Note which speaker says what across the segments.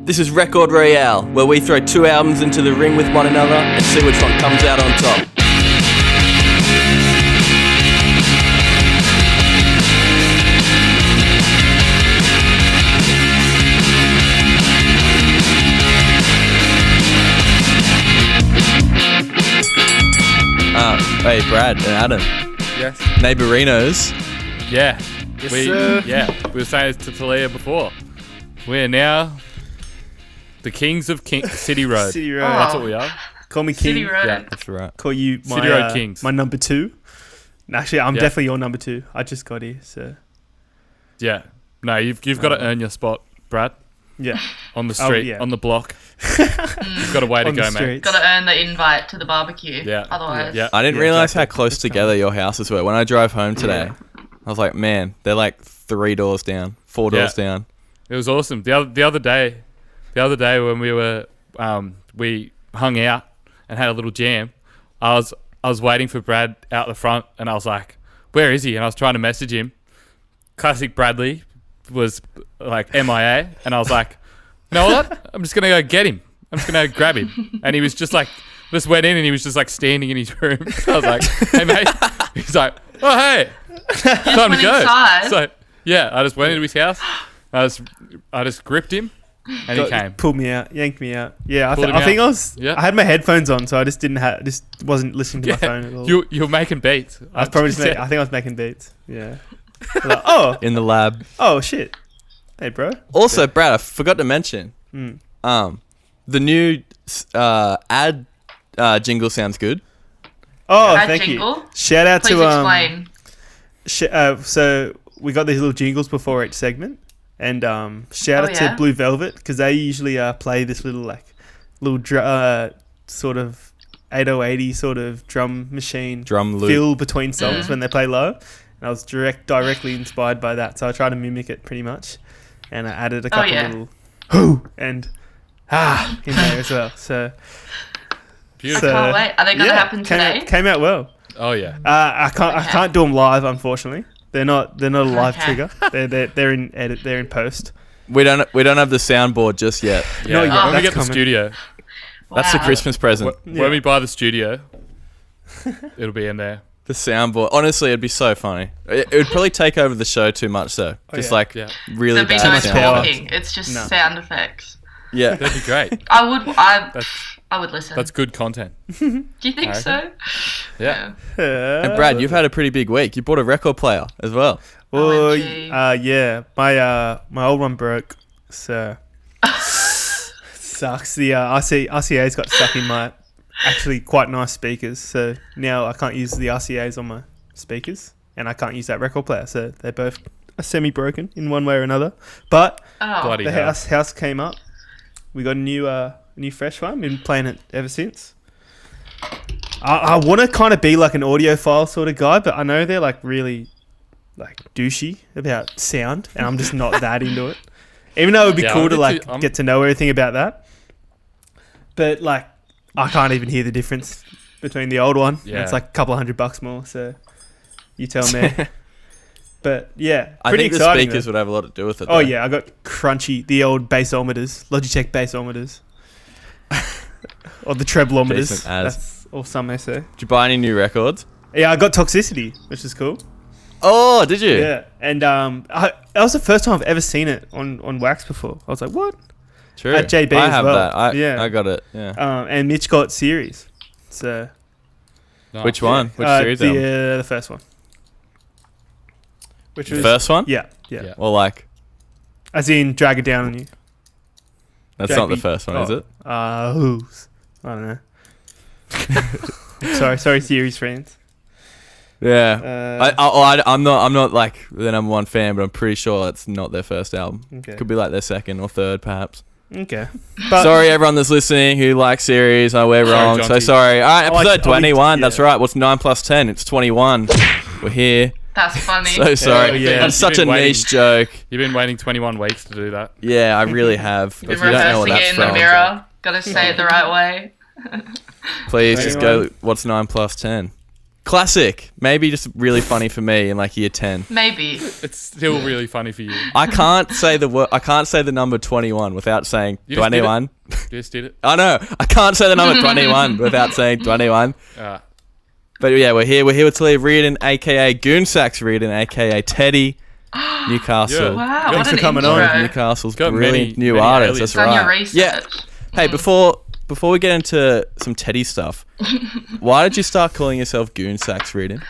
Speaker 1: This is Record Royale, where we throw two albums into the ring with one another and see which one comes out on top. Hey, Brad and Adam.
Speaker 2: Yes.
Speaker 1: Neighborinos.
Speaker 2: Yeah.
Speaker 3: Yes,
Speaker 2: we were saying this to Teleah before. We're now the kings of City Road.
Speaker 3: City Road.
Speaker 2: That's what we are.
Speaker 3: Call me
Speaker 4: City
Speaker 3: King.
Speaker 4: Road.
Speaker 2: Yeah.
Speaker 1: That's right.
Speaker 3: Call you my,
Speaker 2: City Road Kings.
Speaker 3: my number two. Actually, I'm
Speaker 2: Yeah.
Speaker 3: definitely your number two. I just got here, so
Speaker 2: Yeah. No, you've got to earn your spot, Brad.
Speaker 3: yeah.
Speaker 2: On the street,
Speaker 3: yeah.
Speaker 2: on the block. You've got a way to
Speaker 3: On the
Speaker 2: go, mate.
Speaker 3: streets.
Speaker 4: Got to earn the invite to the barbecue.
Speaker 2: Yeah.
Speaker 4: Otherwise.
Speaker 2: Yeah.
Speaker 1: I didn't
Speaker 3: Yeah,
Speaker 1: realise
Speaker 3: exactly.
Speaker 1: how close together your houses were. When I drove home today, I was like, man, they're like 3 doors down, 4 doors down.
Speaker 2: It was awesome. The other day when we were we hung out and had a little jam, I was waiting for Brad out the front, and I was like, where is he? And I was trying to message him. Classic Bradley was like MIA, and I was like, you know what? I'm just gonna go get him. I'm just gonna grab him. And he was just like, just went in and he was just like standing in his room. I was like, hey mate. He's like, oh hey, time to go.
Speaker 4: Inside.
Speaker 2: So yeah, I just went into his house. I just gripped him, and he came.
Speaker 3: Pulled me out, yanked me out. Yeah, I
Speaker 2: Pulled him
Speaker 3: think
Speaker 2: out.
Speaker 3: I had my headphones on, so I just just wasn't listening to my phone at all.
Speaker 2: You're making beats.
Speaker 3: I was probably I think I was making beats. Yeah. Like,
Speaker 1: In the lab.
Speaker 3: oh shit. Hey, bro.
Speaker 1: Also, Brad, I forgot to mention, the new ad jingle sounds good.
Speaker 3: Oh,
Speaker 4: Ad
Speaker 3: thank
Speaker 4: jingle?
Speaker 3: you. Shout out
Speaker 4: Please
Speaker 3: to
Speaker 4: explain.
Speaker 3: so we got these little jingles before each segment, and shout out to Blue Velvet, because they usually play this little sort of 8080 sort of drum machine
Speaker 1: Drum loop.
Speaker 3: fill between songs when they play low, and I was directly inspired by that, so I tried to mimic it pretty much, and I added a couple little hoo and in there as well. So
Speaker 4: I
Speaker 2: Beautiful.
Speaker 4: can't wait. Are they going to happen today?
Speaker 3: Came out well.
Speaker 2: Oh yeah.
Speaker 3: I can't do them live, unfortunately. They're not a live
Speaker 4: Okay.
Speaker 3: trigger. They're in edit. They're in post.
Speaker 1: We don't have the soundboard just yet.
Speaker 2: Yeah.
Speaker 3: Not yet,
Speaker 2: When we
Speaker 3: that's
Speaker 2: get the
Speaker 3: coming.
Speaker 2: studio,
Speaker 1: That's the
Speaker 4: Wow.
Speaker 1: Christmas present.
Speaker 2: when we buy the studio, it'll be in there.
Speaker 1: The soundboard. Honestly, it'd be so funny. It would probably take over the show too much, though. Just
Speaker 3: yeah.
Speaker 1: like
Speaker 2: Yeah.
Speaker 1: really
Speaker 4: There'd be
Speaker 1: bad
Speaker 4: no
Speaker 3: much
Speaker 1: sound
Speaker 3: power.
Speaker 1: effects.
Speaker 4: talking. It's just
Speaker 3: No.
Speaker 4: sound effects.
Speaker 1: Yeah.
Speaker 2: That'd be great.
Speaker 4: I would listen.
Speaker 2: That's good content.
Speaker 4: Do you think so?
Speaker 2: Yeah.
Speaker 1: And Brad, you've had a pretty big week. You bought a record player as well.
Speaker 3: Well,
Speaker 4: OMG.
Speaker 3: yeah. My old one broke, so sucks. The RCA's got stuck in my actually quite nice speakers, so now I can't use the RCA's on my speakers, and I can't use that record player. So they're both semi-broken in one way or another. But
Speaker 4: Oh.
Speaker 2: Bloody
Speaker 3: the
Speaker 2: hell.
Speaker 3: house came up. We got a new fresh one. Been playing it ever since. I want to kind of be like an audiophile sort of guy, but I know they're like really like douchey about sound, and I'm just not that into it. Even though it would be
Speaker 2: Yeah,
Speaker 3: cool
Speaker 2: I'm
Speaker 3: to like
Speaker 2: into- I'm-
Speaker 3: get to know everything about that, but like I can't even hear the difference between the old one.
Speaker 2: Yeah.
Speaker 3: It's like a couple $100 more. So you tell me. But yeah,
Speaker 1: I
Speaker 3: pretty
Speaker 1: think the
Speaker 3: exciting.
Speaker 1: speakers
Speaker 3: though.
Speaker 1: would have a lot to do with it.
Speaker 3: Oh
Speaker 1: though.
Speaker 3: yeah, I got crunchy, the old bassometers, Logitech bassometers, or the treblometers.
Speaker 1: Decent as.
Speaker 3: That's or some may say.
Speaker 1: Did you buy any new records?
Speaker 3: Yeah, I got Toxicity, which is cool.
Speaker 1: Oh, did you?
Speaker 3: Yeah, and that was the first time I've ever seen it on wax before. I was like, what?
Speaker 1: True.
Speaker 3: At JB
Speaker 1: I
Speaker 3: as
Speaker 1: have
Speaker 3: well.
Speaker 1: that.
Speaker 3: Yeah.
Speaker 1: I got it. Yeah.
Speaker 3: And Mitch got series. So
Speaker 2: Nice.
Speaker 1: Which one? Which series?
Speaker 3: the,
Speaker 1: album?
Speaker 3: the first one. Which
Speaker 1: The
Speaker 3: was
Speaker 1: first one?
Speaker 3: Yeah.
Speaker 2: Yeah.
Speaker 1: Or like,
Speaker 3: As in drag it down on you.
Speaker 1: that's
Speaker 3: Drag
Speaker 1: not the
Speaker 3: me-
Speaker 1: first one, is it?
Speaker 3: Who's? I don't know. sorry, series friends.
Speaker 1: Yeah. I'm not like the number one fan, but I'm pretty sure it's not their first album.
Speaker 3: Okay.
Speaker 1: Could be like their second or third, perhaps.
Speaker 3: Okay. But
Speaker 1: Sorry, everyone that's listening who likes series. Oh, we're wrong. So
Speaker 2: Jonty.
Speaker 1: sorry. All right,
Speaker 3: I like-
Speaker 1: episode 21. That's
Speaker 3: yeah.
Speaker 1: right. What's 9 plus 10? It's 21. We're here.
Speaker 4: That's funny.
Speaker 1: So sorry.
Speaker 3: yeah.
Speaker 1: That's such a
Speaker 2: You've been waiting.
Speaker 1: niche joke.
Speaker 2: You've been waiting 21 weeks to do that.
Speaker 1: Yeah, I really have.
Speaker 4: Been
Speaker 1: If you don't know what
Speaker 4: rehearsing
Speaker 1: that's
Speaker 4: it in the
Speaker 1: from,
Speaker 4: mirror. Gotta say it the right way.
Speaker 1: please just go.
Speaker 3: 21.
Speaker 1: What's 9 plus 10? Classic. Maybe just really funny for me in like year 10.
Speaker 4: Maybe.
Speaker 2: It's still really funny for you.
Speaker 1: I can't say I can't say the number 21 without saying
Speaker 2: You just did
Speaker 1: 21.
Speaker 2: You just did it.
Speaker 1: I know. I can't say the number 21 without saying 21. But yeah, we're here with Teleah Riordan AKA Riordan AKA Teddie, Newcastle.
Speaker 4: Wow,
Speaker 3: Thanks
Speaker 4: what
Speaker 3: for
Speaker 4: an
Speaker 3: coming
Speaker 4: intro.
Speaker 3: on.
Speaker 1: Newcastle's
Speaker 2: Got
Speaker 1: brilliant
Speaker 2: many
Speaker 1: new artist.
Speaker 2: aliens.
Speaker 1: That's
Speaker 4: Done your
Speaker 1: right.
Speaker 4: research.
Speaker 1: Yeah. Hey, before we get into some Teddie stuff, why did you start calling yourself Goon Sax Riordan?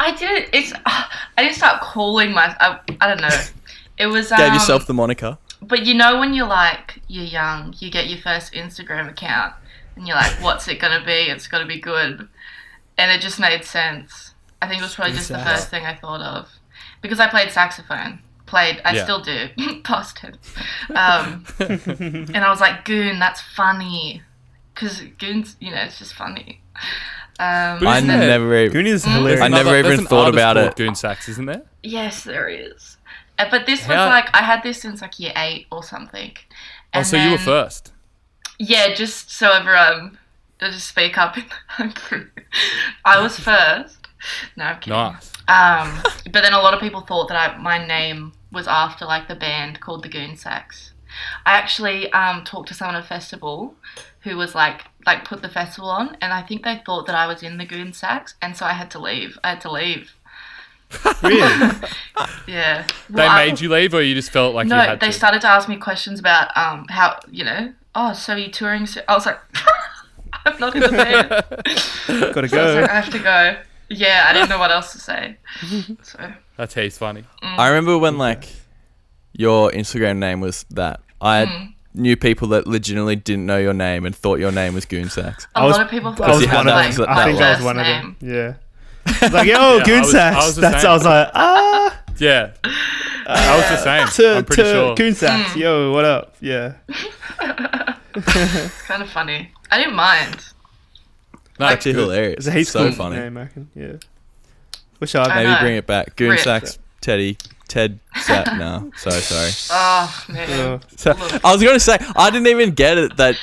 Speaker 4: I didn't start calling I don't know. It was
Speaker 1: Gave yourself the moniker.
Speaker 4: But you know when you're young, you get your first Instagram account and you're like, what's it gonna be? It's gotta be good. And it just made sense. I think it was probably just the first thing I thought of. Because I played saxophone. I still do. Past tense. And I was like, Goon, that's funny. Because Goon's, it's just funny.
Speaker 1: I never
Speaker 3: Goon is hilarious.
Speaker 1: I never even thought about it.
Speaker 2: Goon Sax, isn't there?
Speaker 4: Yes, there is. But this was I had this since like year 8 or something. And
Speaker 2: so you were first.
Speaker 4: Yeah, just so everyone, just speak up in the group. I was first. No, I'm kidding.
Speaker 2: Nice.
Speaker 4: But then a lot of people thought that my name was after like the band called the Goon Sax. I actually talked to someone at a festival who was like put the festival on, and I think they thought that I was in the Goon Sax, and so I had to leave.
Speaker 3: Really?
Speaker 4: Yeah.
Speaker 2: They made you leave, or you just felt like you had to?
Speaker 4: No, they started to ask me questions about how so you're touring. I was like, I'm not in the band.
Speaker 3: Gotta
Speaker 4: So I was
Speaker 3: go.
Speaker 4: like, I have to go. Yeah, I didn't know what else to say. So
Speaker 2: That's heaps funny.
Speaker 1: I remember when your Instagram name was that. I knew people that legitimately didn't know your name and thought your name was Goon Sax.
Speaker 4: a lot of people thought
Speaker 1: I was
Speaker 4: it was
Speaker 1: one of
Speaker 4: like
Speaker 1: them.
Speaker 3: I think I was
Speaker 4: first
Speaker 3: one of
Speaker 4: name.
Speaker 3: them. Yeah. Like, yo,
Speaker 2: Yeah,
Speaker 3: Goon
Speaker 2: I was
Speaker 3: Sax.
Speaker 2: the
Speaker 3: That's
Speaker 2: same.
Speaker 3: I was like,
Speaker 2: Yeah. I was the same. I'm pretty sure.
Speaker 3: Goon Sax. Yo, what up? Yeah.
Speaker 4: It's kind of funny. I didn't mind.
Speaker 2: No,
Speaker 1: Actually
Speaker 2: good.
Speaker 1: hilarious.
Speaker 3: It's a heaps
Speaker 1: so
Speaker 3: cool
Speaker 1: funny.
Speaker 3: name, I reckon. Yeah. Wish I
Speaker 4: I
Speaker 3: had
Speaker 1: Maybe
Speaker 4: know.
Speaker 1: bring it back. Goon
Speaker 4: Rip.
Speaker 1: Sax, Ted Sat. No, sorry.
Speaker 4: Oh, man.
Speaker 1: So, I was going to say, I didn't even get it that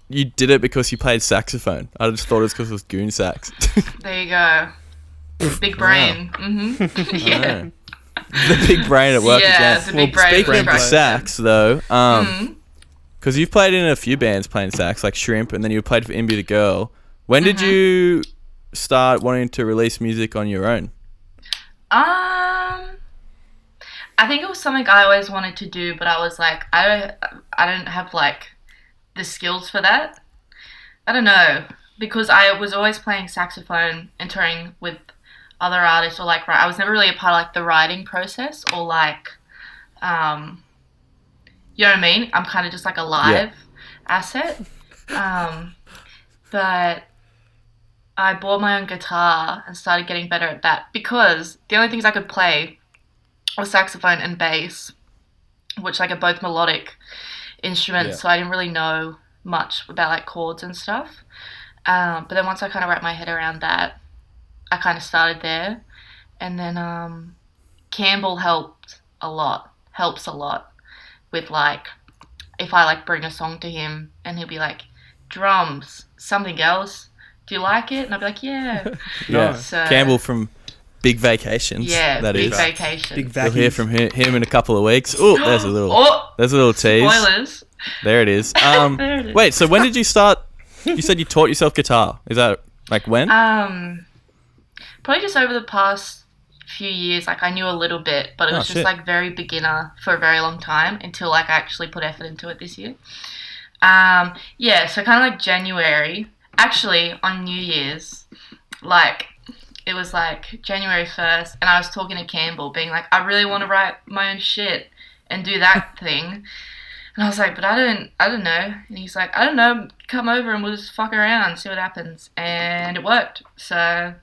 Speaker 1: you did it because you played saxophone. I just thought it was because it was Goon Sax.
Speaker 4: There you go. Big brain. Mm-hmm. Yeah.
Speaker 1: The big brain at work
Speaker 4: Yeah,
Speaker 1: again.
Speaker 4: it's a big brain.
Speaker 1: Speaking
Speaker 4: Big
Speaker 1: of
Speaker 4: brain.
Speaker 1: sax, though, because you've played in a few bands playing sax, like Shrimp, and then you played for Imby the Girl. When did you start wanting to release music on your own?
Speaker 4: I think it was something I always wanted to do, but I was like, I don't have like the skills for that. I don't know, because I was always playing saxophone and touring with other artists, or like I was never really a part of like the writing process, or like, you know what I mean? I'm kind of just like a live asset. But I bought my own guitar and started getting better at that, because the only things I could play was saxophone and bass, which like are both melodic instruments, so I didn't really know much about like chords and stuff. But then once I kind of wrapped my head around that, I kind of started there. And then Campbell helps a lot with like, if I like bring a song to him and he'll be like, drums, something else, do you like it? And I'll be like, yeah.
Speaker 1: Yeah.
Speaker 4: So,
Speaker 1: Campbell from Big Vacations.
Speaker 4: yeah,
Speaker 1: that
Speaker 4: Big
Speaker 1: is.
Speaker 4: Vacation.
Speaker 3: Big
Speaker 1: You'll
Speaker 3: vacuum.
Speaker 1: hear from him in a couple of weeks. Oh, there's a little tease.
Speaker 4: Spoilers.
Speaker 1: There it is.
Speaker 4: There it is.
Speaker 1: Wait, so when did you start? You said you taught yourself guitar. Is that like when?
Speaker 4: Probably just over the past few years. Like I knew a little bit, but it was just like very beginner for a very long time until like I actually put effort into it this year. Yeah, so kind of like January. Actually, on New Year's, like it was like January 1st, and I was talking to Campbell, being like, I really want to write my own shit and do that thing. And I was like, but I don't know. And he's like, I don't know, come over and we'll just fuck around, see what happens. And it worked. So,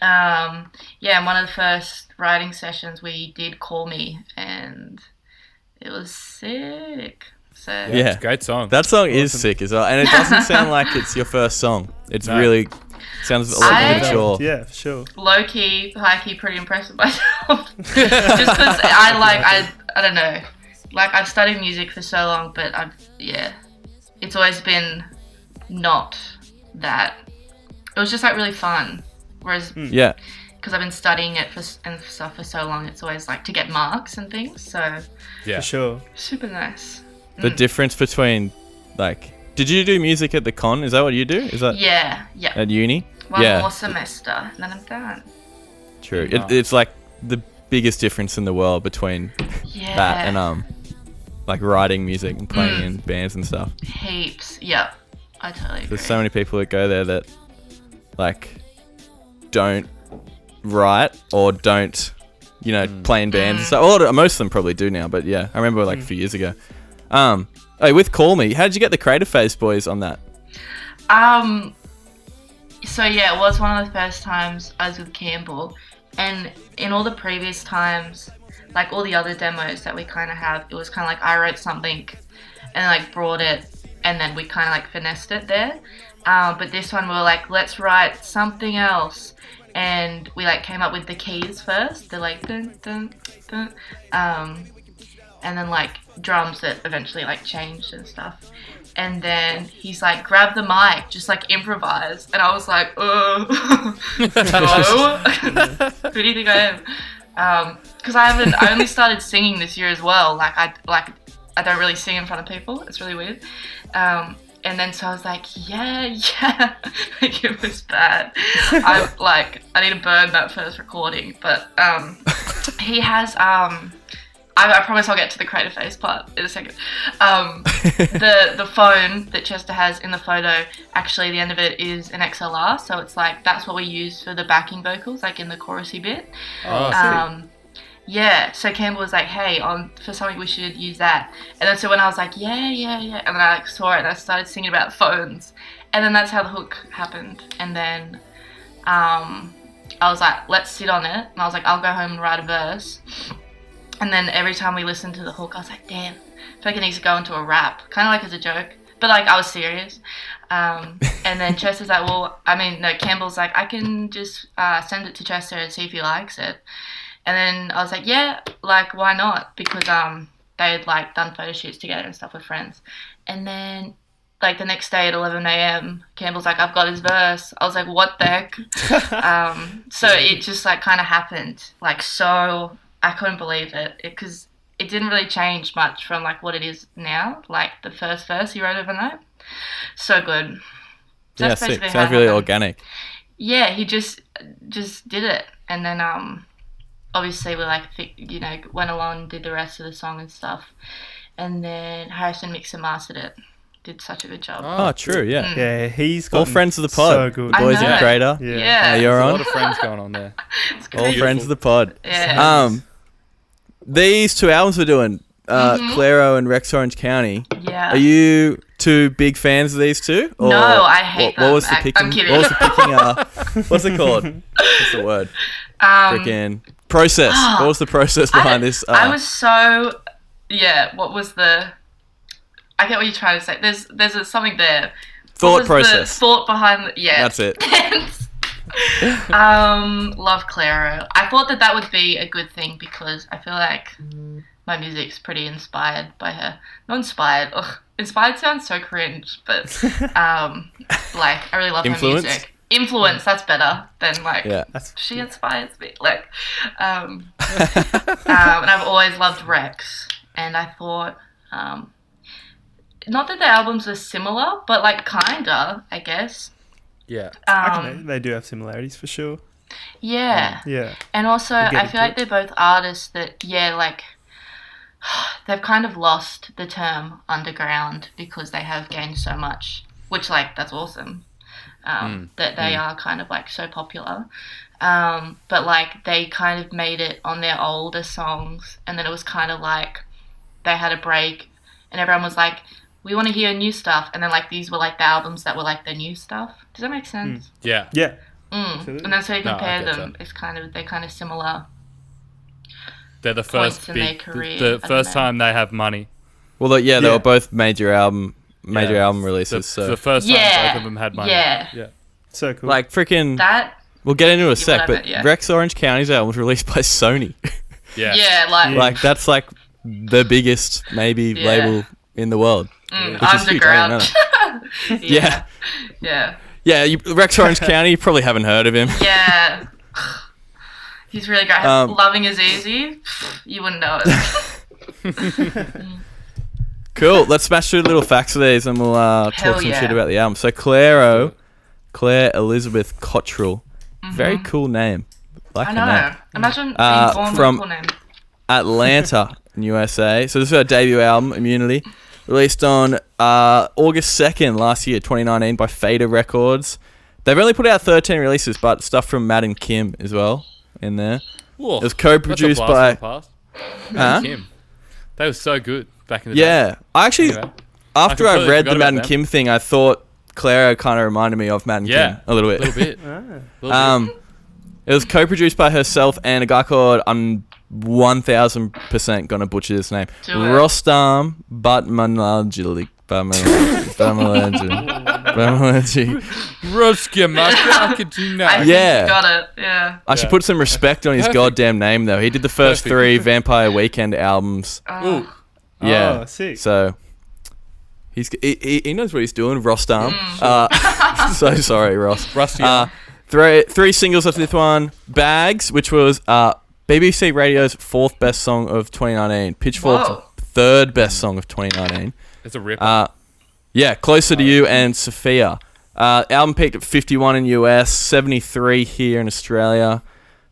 Speaker 4: yeah, in one of the first writing sessions, we did Call Me, and it was sick. So,
Speaker 1: Yeah.
Speaker 2: It's a great song.
Speaker 1: That song is sick as well, and it doesn't sound like it's your first song. It's really sounds a lot more mature.
Speaker 3: Yeah, for sure.
Speaker 4: low key, high key, pretty impressed with myself. Just because I don't know. Like, I've studied music for so long, but it's always been not that. It was just like really fun. Whereas,
Speaker 1: Yeah.
Speaker 4: because I've been studying it for so long, it's always like to get marks and things. So
Speaker 2: Yeah.
Speaker 3: For sure.
Speaker 4: super nice.
Speaker 1: The difference between, like, did you do music at the con? Is that what you do? Is that
Speaker 4: Yeah.
Speaker 1: at uni?
Speaker 4: One
Speaker 1: Yeah.
Speaker 4: more semester, and then I'm done.
Speaker 1: True.
Speaker 2: Wow.
Speaker 1: It's like the biggest difference in the world between
Speaker 4: Yeah.
Speaker 1: that and like writing music and playing in bands and stuff.
Speaker 4: Heaps. Yep. I totally agree.
Speaker 1: There's so many people that go there that like don't write or don't, you know, play in bands and stuff. Well, most of them probably do now, but yeah, I remember like a few years ago. With Call Me, how did you get the Creative Phase boys on that?
Speaker 4: So yeah, it was one of the first times I was with Campbell, and in all the previous times, like all the other demos that we kind of have, it was kind of like I wrote something and like brought it, and then we kind of like finessed it there. But this one we were like, let's write something else, and we like came up with the keys first. They're like dun dun dun, and then like drums that eventually like changed and stuff. And then he's like, grab the mic, just like improvise. And I was like, no. Who do you think I am? Because I only started singing this year as well. I don't really sing in front of people. It's really weird. And then so I was like, yeah. Like, it was bad. I need to burn that first recording. But he has I promise I'll get to the Creative Phase part in a second. The phone that Chester has in the photo, actually the end of it is an XLR, so it's like that's what we use for the backing vocals, like in the chorusy bit. Yeah, so Campbell was like, hey, for something we should use that. And then so when I was like, yeah, and then I like saw it and I started singing about phones. And then that's how the hook happened. And then I was like, let's sit on it. And I was like, I'll go home and write a verse. And then every time we listened to the hook, I was like, damn, I feel like it needs to go into a rap. Kind of like as a joke. But like I was serious. And then Chester's like, Campbell's like, I can just send it to Chester and see if he likes it. And then I was like, yeah, like why not? Because they had like done photo shoots together and stuff with friends. And then like the next day at 11 a.m, Campbell's like, I've got his verse. I was like, what the heck? So it just like kind of happened. Like so... I couldn't believe it because it didn't really change much from like what it is now. Like the first verse he wrote overnight, so good.
Speaker 1: Yeah, sick. Sounds really organic.
Speaker 4: Yeah, he just did it, and then obviously we like went along and did the rest of the song and stuff, and then Harrison mixed and mastered it. Did such a good job.
Speaker 1: Oh, true. Yeah.
Speaker 3: Yeah, he's got
Speaker 1: all friends of the pod.
Speaker 3: So good.
Speaker 1: Boys in Crater.
Speaker 4: Yeah.
Speaker 1: You're
Speaker 2: There's
Speaker 1: on.
Speaker 2: a lot of friends going on there.
Speaker 1: All friends of the pod.
Speaker 4: Yeah.
Speaker 1: These two albums we're doing, Clairo and Rex Orange County.
Speaker 4: Yeah.
Speaker 1: Are you two big fans of these two? Or
Speaker 4: no, I hate them.
Speaker 1: What was the picking?
Speaker 4: I'm kidding.
Speaker 1: What was the picking? What's it called? What's the word? Freaking process. What was the process behind this?
Speaker 4: I was so... Yeah, what was the... I get what you're trying to say. There's something there.
Speaker 1: Thought process.
Speaker 4: The thought behind... Yeah.
Speaker 1: That's it.
Speaker 4: Love Clairo. I thought that would be a good thing because I feel like my music's pretty inspired by her. Not inspired. Ugh, inspired sounds so cringe, but like I really love her music. Influence, that's better than like she inspires me. Like and I've always loved Rex, and I thought not that the albums are similar, but like kinda, I guess.
Speaker 2: Yeah.
Speaker 3: They do have similarities for sure.
Speaker 4: Yeah.
Speaker 3: Yeah.
Speaker 4: And also, I feel like they're both artists that, like, they've kind of lost the term underground because they have gained so much, which, like, that's awesome. That they are kind of, like, so popular. But, like, they kind of made it on their older songs, and then it was kind of like they had a break, and everyone was like, we want to hear new stuff, and then like these were like the albums that were like the new stuff. Does that make sense?
Speaker 2: Yeah.
Speaker 4: And then so you compare them, they're kind of similar.
Speaker 2: They're the first
Speaker 4: in their career,
Speaker 2: the first time they have money.
Speaker 1: Well, they were both major album releases. So
Speaker 2: the first time both of them had money.
Speaker 4: Yeah.
Speaker 3: So cool.
Speaker 1: like freaking.
Speaker 4: That.
Speaker 1: We'll get into it in a sec, but
Speaker 4: yeah.
Speaker 1: Rex Orange County's album was released by Sony.
Speaker 4: Yeah,
Speaker 1: like that's like the biggest maybe label in the world.
Speaker 4: Underground.
Speaker 1: Yeah. Yeah, Rex Orange County, you probably haven't heard of him.
Speaker 4: Yeah. He's really great. Loving is easy. You wouldn't know it.
Speaker 1: Cool. Let's smash through the little facts of these and we'll talk some shit about the album. So Claire Elizabeth Cottrell. Very cool name. Like
Speaker 4: I know.
Speaker 1: her name.
Speaker 4: Imagine being born with a cool name.
Speaker 1: Atlanta in USA. So this is her debut album, Immunity. Released on August 2nd last year, 2019 by Fader Records. They've only put out 13 releases, but stuff from Matt and Kim as well in there.
Speaker 2: Whoa,
Speaker 1: it was co-produced by...
Speaker 2: Matt and Kim. They were so good back in the day.
Speaker 1: Yeah. I actually, after I read the Matt and
Speaker 2: them.
Speaker 1: Kim thing, I thought Clairo kind of reminded me of Matt and Kim a little bit.
Speaker 2: A little bit.
Speaker 1: It was co-produced by herself and a guy called... 1000% gonna butcher this name. Rostam Batmanlajili.
Speaker 4: Yeah. Got it. Yeah.
Speaker 1: I should put some respect on his goddamn name though. He did the first 3 Vampire Weekend albums.
Speaker 3: Oh.
Speaker 1: Yeah.
Speaker 3: Oh, sick.
Speaker 1: So he knows what he's doing, Rostam. So sorry, Ross.
Speaker 2: Rusty.
Speaker 1: 3 singles after this one. Bags, which was BBC Radio's 4th best song of 2019. Pitchfork's 3rd best song of 2019.
Speaker 2: It's a ripper.
Speaker 1: Yeah, Closer to You and Sophia. Album peaked at 51 in US, 73 here in Australia.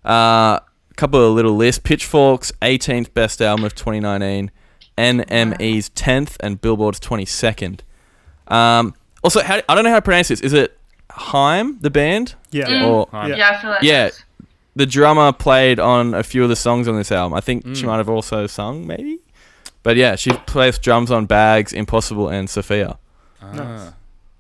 Speaker 1: A couple of little lists. Pitchfork's 18th best album of 2019. NME's 10th and Billboard's 22nd. Also, I don't know how to pronounce this. Is it Haim, the band?
Speaker 3: Yeah.
Speaker 1: Or
Speaker 4: I feel like
Speaker 1: yes. The drummer played on a few of the songs on this album. I think she might have also sung, maybe. But yeah, she plays drums on Bags, Impossible, and Sophia.
Speaker 3: Nice.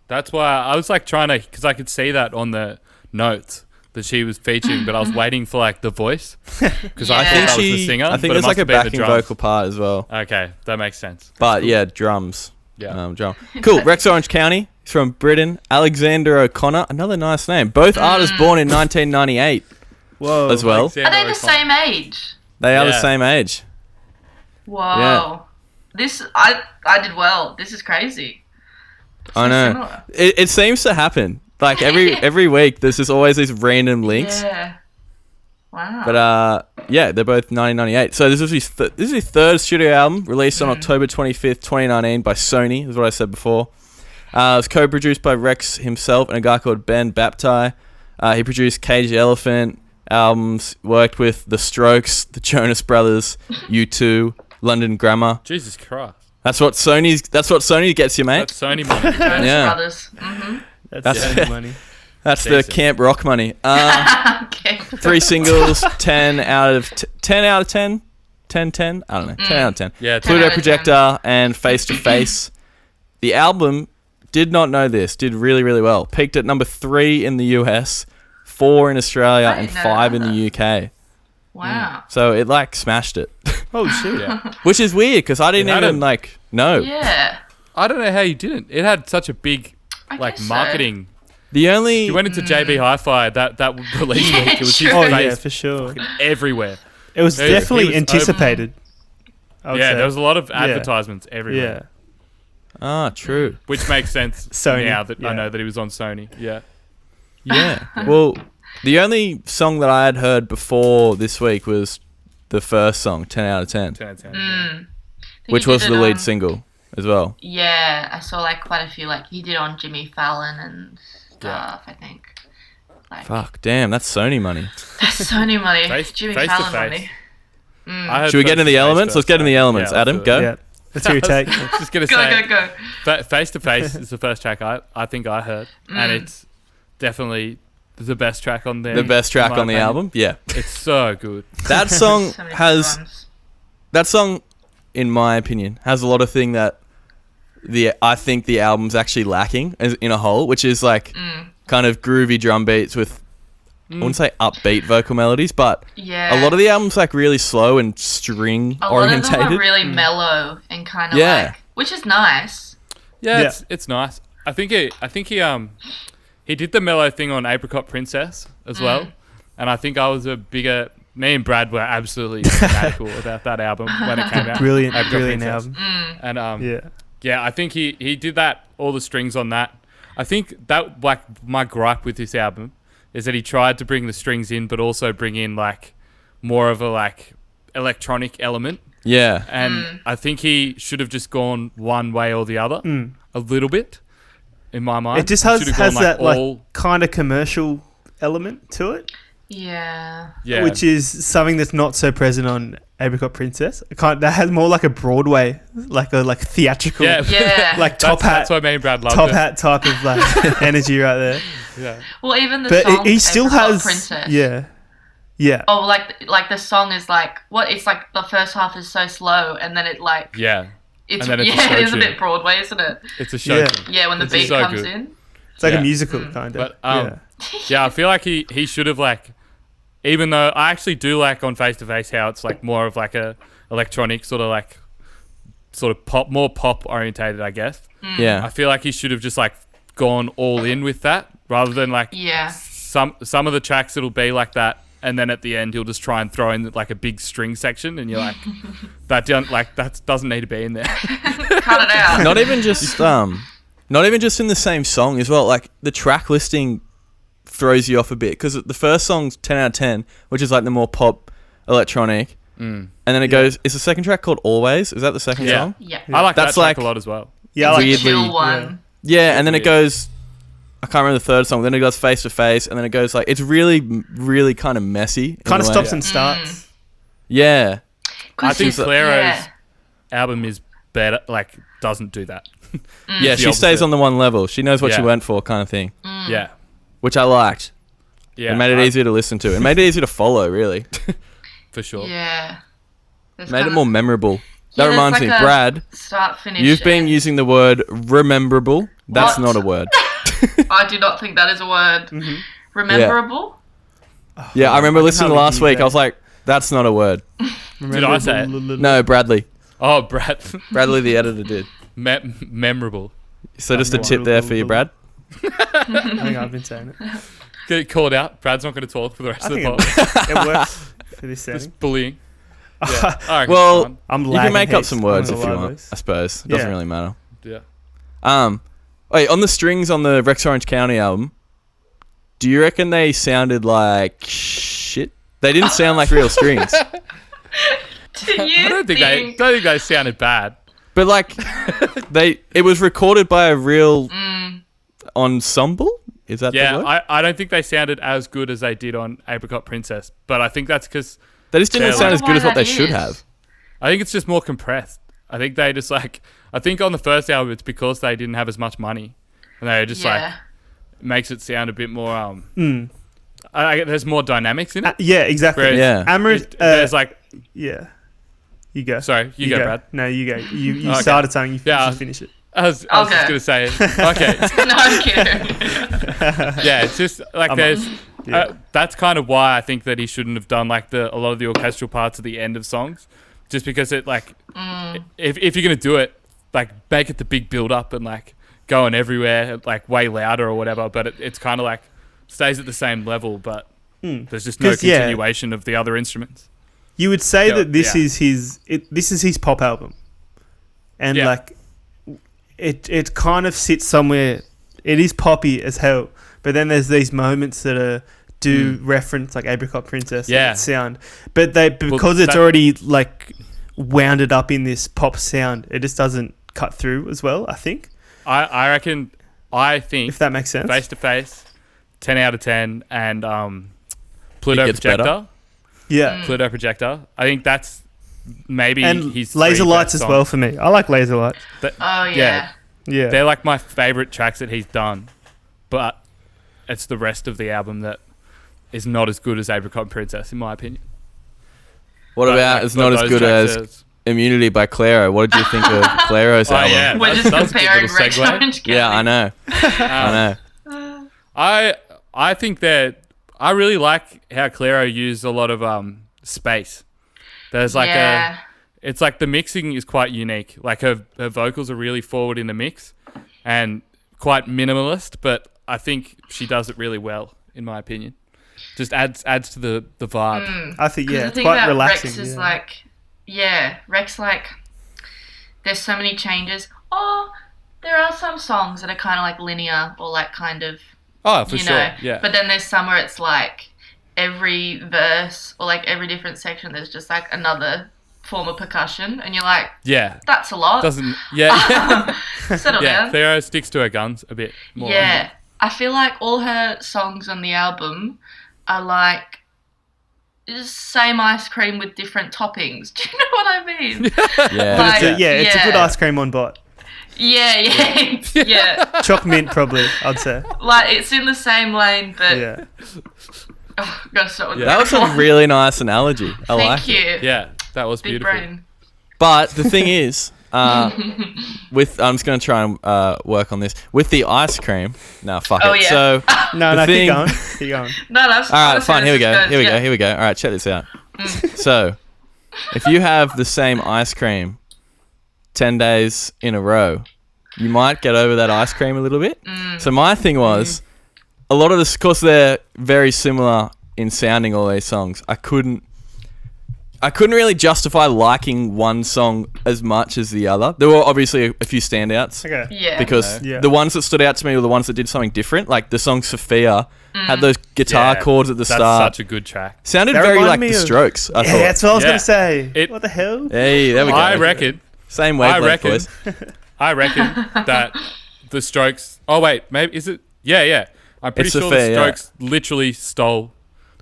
Speaker 2: That's why I was like trying to, because I could see that on the notes that she was featuring, but I was waiting for like the voice because I thought that was the singer.
Speaker 1: I think there's like a backing vocal part as well.
Speaker 2: Okay, that makes sense.
Speaker 1: But yeah, drums.
Speaker 2: Yeah.
Speaker 1: Drum. Cool. Rex Orange County. He's from Britain. Alexander O'Connor, another nice name. Both artists born in 1998.
Speaker 3: Whoa.
Speaker 1: As well.
Speaker 4: Are they the same age?
Speaker 1: They are the same age.
Speaker 4: Whoa.
Speaker 1: Yeah.
Speaker 4: This I did well. This is crazy.
Speaker 1: I know. It seems to happen. Like every week there's just always these random links.
Speaker 4: Yeah. Wow.
Speaker 1: But yeah, they're both 1998. So this is his 3rd studio album, released on October 25th, 2019 by Sony, is what I said before. It was co-produced by Rex himself and a guy called Ben Baptiste. He produced Cage the Elephant albums, worked with The Strokes, The Jonas Brothers, U2, London Grammar.
Speaker 2: Jesus Christ.
Speaker 1: That's what Sony gets you, mate.
Speaker 2: That's Sony money.
Speaker 4: Jonas Brothers. Mm-hmm.
Speaker 3: That's Sony money.
Speaker 1: That's the Camp Rock money. 3 singles, 10 out of 10. 10? I don't know. 10 out of 10.
Speaker 2: Yeah,
Speaker 1: Pluto Projector and Face to Face. The album, did not know this, did really, really well. Peaked at number 3 in the US, 4 in Australia, and 5 in the UK.
Speaker 4: Wow.
Speaker 1: So it like smashed it.
Speaker 3: Oh shit.
Speaker 2: Yeah.
Speaker 1: Which is weird because I didn't even know.
Speaker 4: Yeah.
Speaker 2: I don't know how you didn't. It had such a big marketing.
Speaker 1: The only
Speaker 2: You went into JB Hi-Fi that release week. It was his
Speaker 3: Oh
Speaker 2: face
Speaker 3: yeah, for sure.
Speaker 2: everywhere.
Speaker 3: It was
Speaker 2: He
Speaker 3: definitely
Speaker 2: was
Speaker 3: anticipated. I would say.
Speaker 2: There was a lot of advertisements everywhere.
Speaker 3: Yeah.
Speaker 1: true.
Speaker 2: Which makes sense
Speaker 3: Sony,
Speaker 2: now that I know that he was on Sony. Yeah.
Speaker 1: Yeah. Well, the only song that I had heard before this week was the first song, 10 out of 10.
Speaker 2: 10 out of 10.
Speaker 4: Yeah.
Speaker 1: Which was the lead single as well.
Speaker 4: Yeah, I saw like quite a few. Like he did on Jimmy Fallon and stuff. I think. Like,
Speaker 1: fuck, damn, that's Sony money.
Speaker 4: That's Sony money. Jimmy
Speaker 2: face
Speaker 4: Fallon
Speaker 2: to
Speaker 4: money.
Speaker 1: Should we get into the elements? Let's get into the elements.
Speaker 2: Yeah,
Speaker 1: Adam, go.
Speaker 3: Yeah. Let's hear your take.
Speaker 2: Just gonna say,
Speaker 4: Go.
Speaker 2: Face to Face is the first track I think I heard, and it's definitely the best track on there.
Speaker 1: The best track on the
Speaker 2: opinion.
Speaker 1: album? Yeah.
Speaker 2: It's so good.
Speaker 1: That song
Speaker 4: So many
Speaker 1: has...
Speaker 4: ones.
Speaker 1: That song, in my opinion, has a lot of thing that I think the album's actually lacking in a whole, which is like kind of groovy drum beats with, I wouldn't say upbeat vocal melodies, but a lot of the album's like really slow and string orientated.
Speaker 4: A lot of them are really mellow and kind of like, which is nice.
Speaker 2: Yeah, it's nice. I think he did the mellow thing on Apricot Princess as well, and I think I was a bigger. Me and Brad were absolutely fanatical about that album when it came out.
Speaker 3: Brilliant
Speaker 2: Apricot Princess.
Speaker 3: album.
Speaker 2: And I think he did that. All the strings on that. I think that like my gripe with this album is that he tried to bring the strings in, but also bring in like more of a like electronic element.
Speaker 1: Yeah.
Speaker 2: And I think he should have just gone one way or the other a little bit. In my mind,
Speaker 3: it just has that like kind of commercial element to it.
Speaker 4: Yeah.
Speaker 3: Which is something that's not so present on Apricot Princess. That has more like a Broadway, like a theatrical, like top hat.
Speaker 2: That's what me and Brad loved
Speaker 3: top hat type of like energy right there.
Speaker 2: Yeah.
Speaker 4: Well, even the song,
Speaker 3: he still
Speaker 4: Apricot
Speaker 3: has
Speaker 4: Princess.
Speaker 3: Yeah.
Speaker 4: Oh, like the song is like what? It's like the first half is so slow, and then it like It's, it is a bit Broadway, isn't it?
Speaker 2: It's a show.
Speaker 4: Yeah, when the beat
Speaker 2: so
Speaker 4: comes
Speaker 2: good.
Speaker 4: in.
Speaker 3: It's like a musical kind of.
Speaker 2: But I feel like he should have like, even though I actually do like on Face to Face how it's like more of like a electronic sort of pop, more pop orientated, I guess.
Speaker 1: Yeah.
Speaker 2: I feel like he should have just like gone all in with that rather than like some of the tracks it'll be like that. And then at the end, he'll just try and throw in like a big string section, and you're like, that doesn't need to be in there.
Speaker 4: Cut it out.
Speaker 1: Not even just in the same song as well. Like the track listing throws you off a bit because the first song's 10 out of 10, which is like the more pop electronic, and then it goes. Is the second track called Always? Is that the second song?
Speaker 4: Yeah,
Speaker 2: I like that track a lot as well.
Speaker 3: Yeah,
Speaker 4: it's
Speaker 3: like
Speaker 4: a chill one.
Speaker 1: Yeah, and then it goes. I can't remember the third song. Then it goes Face to Face, and then it goes like it's really, really kind of messy.
Speaker 3: Kind of stops and starts.
Speaker 1: Yeah,
Speaker 2: I think Clairo's album is better. Like doesn't do that.
Speaker 1: Yeah, she stays on the one level. She knows what she went for, kind of thing.
Speaker 2: Yeah,
Speaker 1: which I liked.
Speaker 2: Yeah,
Speaker 1: it made it easier to listen to. It made it easier to follow, really.
Speaker 2: For sure.
Speaker 4: Yeah,
Speaker 1: made it more memorable. That reminds me, Brad.
Speaker 4: Start finish.
Speaker 1: You've been using the word rememberable. That's not a word.
Speaker 4: I do not think that is a word. Rememberable?
Speaker 1: Yeah, I remember listening last week. I was like, that's not a word.
Speaker 2: Did I say it?
Speaker 1: No, Bradley.
Speaker 2: Oh, Brad.
Speaker 1: Bradley, the editor, did.
Speaker 2: Memorable.
Speaker 1: So just a tip there for you, Brad.
Speaker 3: I think I've been saying it.
Speaker 2: Get called out. Brad's not going to talk for the rest of the pod.
Speaker 3: It works for this setting.
Speaker 2: Just bullying. Yeah.
Speaker 1: Well,
Speaker 3: I'm
Speaker 1: you can make up some words if you want, I suppose. It doesn't really matter.
Speaker 2: Yeah.
Speaker 1: Wait, on the strings on the Rex Orange County album, do you reckon they sounded like shit? They didn't sound like real strings.
Speaker 2: I don't think they sounded bad.
Speaker 1: But like, it was recorded by a real ensemble. Is that the word?
Speaker 2: I don't think they sounded as good as they did on Apricot Princess, but I think that's because
Speaker 1: they just didn't sound as good as what they should have.
Speaker 2: I think it's just more compressed. I think they just like. I think on the first album it's because they didn't have as much money, and they just like makes it sound a bit more. There's more dynamics in it.
Speaker 3: Yeah, exactly.
Speaker 2: Whereas, there's like.
Speaker 3: Yeah. You go.
Speaker 2: Sorry, you go, Brad.
Speaker 3: No, you go. You started saying you should finish it.
Speaker 2: I was just going to say, okay.
Speaker 4: No, I'm kidding.
Speaker 2: Yeah, it's just like that's kind of why I think that he shouldn't have done like a lot of the orchestral parts at the end of songs, just because it like if you're going to do it, like make it the big build up and like going everywhere, like way louder or whatever, but it's kind of like stays at the same level, but there's just no continuation of the other instruments.
Speaker 3: You would say that this is his pop album, and like it kind of sits somewhere. It is poppy as hell, but then there's these moments that do reference like Apricot Princess sound, but because it's already like wounded up in this pop sound, it just doesn't cut through as well. I think.
Speaker 2: I think
Speaker 3: if that makes sense.
Speaker 2: Face to Face, 10 out of 10, and Pluto Projector.
Speaker 1: Better.
Speaker 3: Yeah,
Speaker 2: Pluto Projector. I think that's maybe his
Speaker 3: Laser Lights as well for me. I like Laser Lights.
Speaker 4: Yeah.
Speaker 2: They're like my favorite tracks that he's done, but it's the rest of the album that is not as good as Apricot Princess, in my opinion.
Speaker 1: What about it's not as good as Immunity by Clairo? What did you think of Clairo's album?
Speaker 2: Yeah,
Speaker 4: we're just comparing Rex Orange County.
Speaker 1: Yeah, I know. I know.
Speaker 2: I think that I really like how Clairo used a lot of space. There's like it's like the mixing is quite unique. Like her vocals are really forward in the mix and quite minimalist, but I think she does it really well, in my opinion. Just adds to the vibe.
Speaker 3: I think
Speaker 4: it's
Speaker 3: quite relaxing.
Speaker 4: Rex is Rex like there's so many changes. Oh, there are some songs that are kind of like linear or like kind of,
Speaker 2: Oh, for
Speaker 4: you
Speaker 2: sure.
Speaker 4: know.
Speaker 2: Yeah.
Speaker 4: But then there's some where it's like every verse or like every different section, there's just like another form of percussion, and you're like,
Speaker 2: Yeah.
Speaker 4: that's a lot.
Speaker 2: Doesn't. Yeah.
Speaker 4: Settle
Speaker 2: Yeah.
Speaker 4: down.
Speaker 2: Clairo sticks to her guns a bit more.
Speaker 4: Yeah. I feel like all her songs on the album are like same ice cream with different toppings. Do you know what I mean?
Speaker 1: Yeah.
Speaker 4: Like,
Speaker 3: It's a good ice cream on bot.
Speaker 4: Yeah.
Speaker 3: Choc mint, probably, I'd say.
Speaker 4: Like, it's in the same lane, but...
Speaker 3: Yeah.
Speaker 4: Oh, gotta start with
Speaker 1: That was a really nice analogy. I like
Speaker 4: Thank you.
Speaker 1: it.
Speaker 2: Yeah. That was
Speaker 4: Big
Speaker 2: beautiful.
Speaker 4: brain.
Speaker 1: But the thing is, I'm just going to try and work on this. With the ice cream, no, fuck
Speaker 4: Oh,
Speaker 1: it.
Speaker 4: yeah.
Speaker 1: So,
Speaker 3: No,
Speaker 1: the thing-
Speaker 3: keep going. Keep going.
Speaker 4: No, that's
Speaker 1: all right, fine. Here we go.
Speaker 4: Yeah.
Speaker 1: Here we go. All right, check this out. So, if you have the same ice cream 10 days in a row, you might get over that ice cream a little bit. So my thing was, a lot of this, of course, they're very similar in sounding, all these songs. I couldn't really justify liking one song as much as the other. There were obviously a few standouts.
Speaker 3: Okay.
Speaker 4: Yeah.
Speaker 1: Because
Speaker 3: Yeah.
Speaker 1: the ones that stood out to me were the ones that did something different. Like the song Sophia had those guitar
Speaker 2: Yeah,
Speaker 1: chords at the
Speaker 2: That's
Speaker 1: start.
Speaker 2: such a good track.
Speaker 1: Sounded
Speaker 3: That
Speaker 1: very
Speaker 3: reminded
Speaker 1: like
Speaker 3: me
Speaker 1: the
Speaker 3: of-
Speaker 1: Strokes, I
Speaker 3: Yeah,
Speaker 1: thought.
Speaker 3: that's what I was
Speaker 2: Yeah.
Speaker 3: going to say.
Speaker 2: It-
Speaker 3: What the hell?
Speaker 1: Hey, there we go.
Speaker 2: I reckon
Speaker 1: Same wavelength,
Speaker 2: reckon-
Speaker 1: boys.
Speaker 2: I reckon that the Strokes. Oh wait, maybe is it? Yeah. I'm pretty
Speaker 1: It's
Speaker 2: sure
Speaker 1: Sophia,
Speaker 2: the
Speaker 1: yeah.
Speaker 2: Strokes literally stole,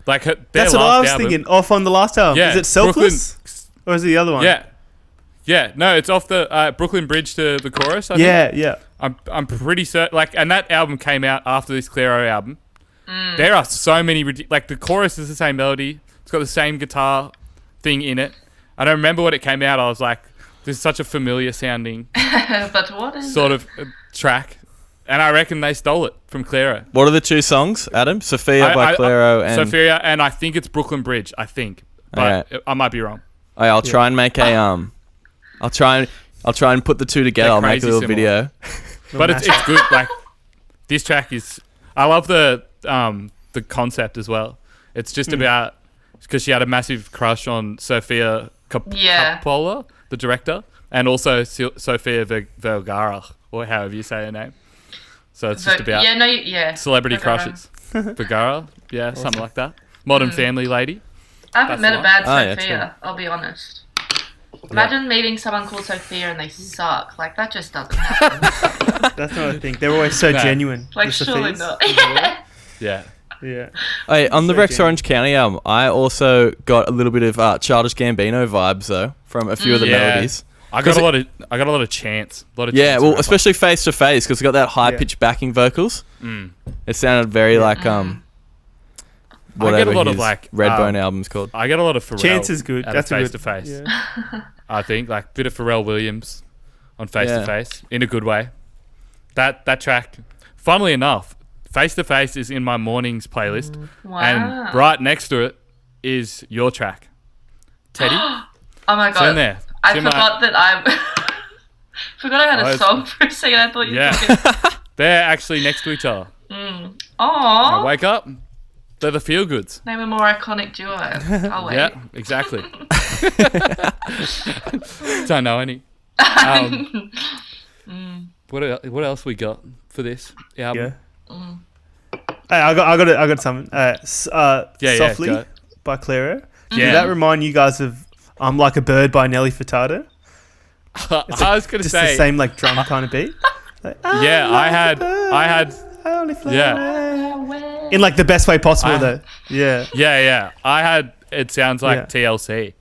Speaker 2: like their
Speaker 3: That's what I
Speaker 2: last
Speaker 3: was
Speaker 2: album.
Speaker 3: thinking. Off on the last album.
Speaker 2: Yeah,
Speaker 3: Is it Selfless? Or is it the other one?
Speaker 2: Yeah. No, it's off the Brooklyn Bridge to the chorus. I think.
Speaker 3: Yeah.
Speaker 2: I'm pretty certain. Like, and that album came out after this Clairo album. There are so many like the chorus is the same melody. It's got the same guitar thing in it. I don't remember when it came out. I was like, this is such a familiar sounding
Speaker 4: But what is
Speaker 2: sort of track, and I reckon they stole it from Clairo.
Speaker 1: What are the two songs, Adam? Sophia by Clairo and...
Speaker 2: Sophia, and I think it's Brooklyn Bridge. I think, but I might be wrong.
Speaker 1: Oh, yeah, I'll try and make a... I'll try and put the two together.
Speaker 2: They're
Speaker 1: I'll make a
Speaker 2: crazy
Speaker 1: little
Speaker 2: similar.
Speaker 1: video.
Speaker 2: But it's good. Like this track is, I love the concept as well. It's just about because she had a massive crush on Sofia Coppola, the director, and also Sofia Vergara, or however you say her name. So it's just about celebrity crushes. Vergara, something like that. Modern Family lady.
Speaker 4: I haven't met a bad
Speaker 1: yeah,
Speaker 4: Sophia, I'll be honest. Imagine meeting someone called Sophia and they suck. Like, that just doesn't happen.
Speaker 3: That's not a thing. They're always so genuine.
Speaker 4: Like,
Speaker 3: the
Speaker 4: surely
Speaker 3: Sophias.
Speaker 4: not.
Speaker 2: Yeah.
Speaker 3: Yeah.
Speaker 1: Hey, on the
Speaker 3: So
Speaker 1: Rex
Speaker 3: genuine.
Speaker 1: Orange County album, I also got a little bit of Childish Gambino vibes though from a few of the melodies.
Speaker 2: I got a lot of chants.
Speaker 1: Yeah, well, especially Face to Face because it's got that high pitched backing vocals. It sounded very like whatever
Speaker 2: I get a lot of
Speaker 1: his
Speaker 2: like
Speaker 1: Redbone album's called.
Speaker 2: I get a lot of Pharrell.
Speaker 3: Chance is good.
Speaker 2: Out
Speaker 3: That's
Speaker 2: of
Speaker 3: a
Speaker 2: Face
Speaker 3: good
Speaker 2: to Face.
Speaker 3: Yeah.
Speaker 2: I think like a bit of Pharrell Williams on Face to Face in a good way. That track, funnily enough, Face to Face is in my mornings playlist,
Speaker 4: Wow.
Speaker 2: and right next to it is your track, Teddie.
Speaker 4: Oh my
Speaker 2: It's in
Speaker 4: god.
Speaker 2: there.
Speaker 4: I
Speaker 2: It's in my-
Speaker 4: forgot that I had a
Speaker 2: it's-
Speaker 4: song for a second. I thought you
Speaker 2: Yeah.
Speaker 4: were talking.
Speaker 2: They're actually next to each other. I
Speaker 4: Aww.
Speaker 2: wake up, they're the feel goods.
Speaker 4: Name a more iconic duo. I'll wait.
Speaker 2: Yeah, exactly. Don't know any. What else we got for this album?
Speaker 3: Yeah. Hey, I got something. Softly
Speaker 2: go.
Speaker 3: by Clairo.
Speaker 2: Yeah.
Speaker 3: Did that remind you guys of I'm Like a Bird by Nelly Furtado?
Speaker 2: I was gonna
Speaker 3: Just
Speaker 2: say,
Speaker 3: the same like drum kind of beat. Like,
Speaker 2: yeah, I had,
Speaker 3: I only fly
Speaker 2: yeah.
Speaker 3: away. In like the best way possible though. Yeah.
Speaker 2: yeah, I had. It sounds like
Speaker 3: Yeah.
Speaker 2: TLC,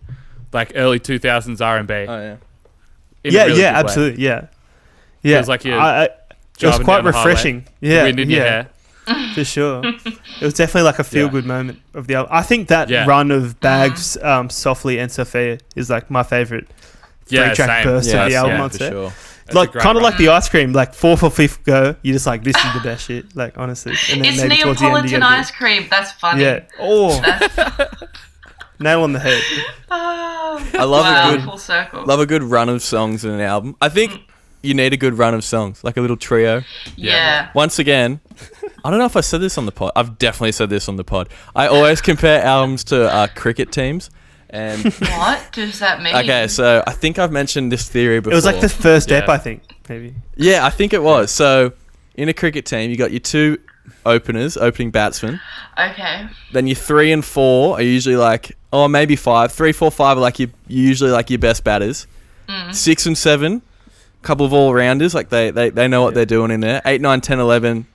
Speaker 2: like early 2000s R&B.
Speaker 1: Oh yeah.
Speaker 3: Yeah, absolutely. Yeah. Yeah.
Speaker 2: Feels like you're
Speaker 3: it was
Speaker 2: driving
Speaker 3: quite
Speaker 2: down the highway,
Speaker 3: refreshing. Yeah.
Speaker 2: wind in your hair.
Speaker 3: For sure. It was definitely like a feel good moment of the album. I think that
Speaker 2: Yeah.
Speaker 3: run of Bags, Softly and Sophia is like my favorite
Speaker 2: Yeah,
Speaker 3: three-track
Speaker 2: same.
Speaker 3: burst of the album,
Speaker 1: yeah,
Speaker 3: I'd
Speaker 1: for
Speaker 3: say.
Speaker 1: sure.
Speaker 2: That's a
Speaker 3: Like
Speaker 2: great
Speaker 3: kind of
Speaker 2: run.
Speaker 3: like the ice cream, like 4th or 5th go, you're just like, this is the best shit. Like honestly, and
Speaker 4: It's
Speaker 3: maybe towards the end, you
Speaker 4: Neapolitan
Speaker 3: get a
Speaker 4: ice cream. That's funny.
Speaker 3: bit- Yeah. Oh, nail on the head.
Speaker 1: I love a good
Speaker 4: full circle.
Speaker 1: love a good run of songs in an album. I think you need a good run of songs, like a little trio.
Speaker 4: Yeah.
Speaker 1: Once again, I don't know if I said this on the pod. I've definitely said this on the pod. I always compare albums to cricket teams. And
Speaker 4: What does that mean?
Speaker 1: okay, so I think I've mentioned this theory before.
Speaker 3: It was like the first
Speaker 2: Yeah.
Speaker 3: ep, I think. maybe.
Speaker 1: Yeah, I think it was. So in a cricket team, you got your 2 openers, opening batsmen.
Speaker 4: Okay.
Speaker 1: Then your 3 and 4 are usually like, or maybe 5. 3, 4, 5 are like usually like your best batters. 6 and 7, a couple of all rounders, like they know what they're doing in there. 8, 9, 10, 11.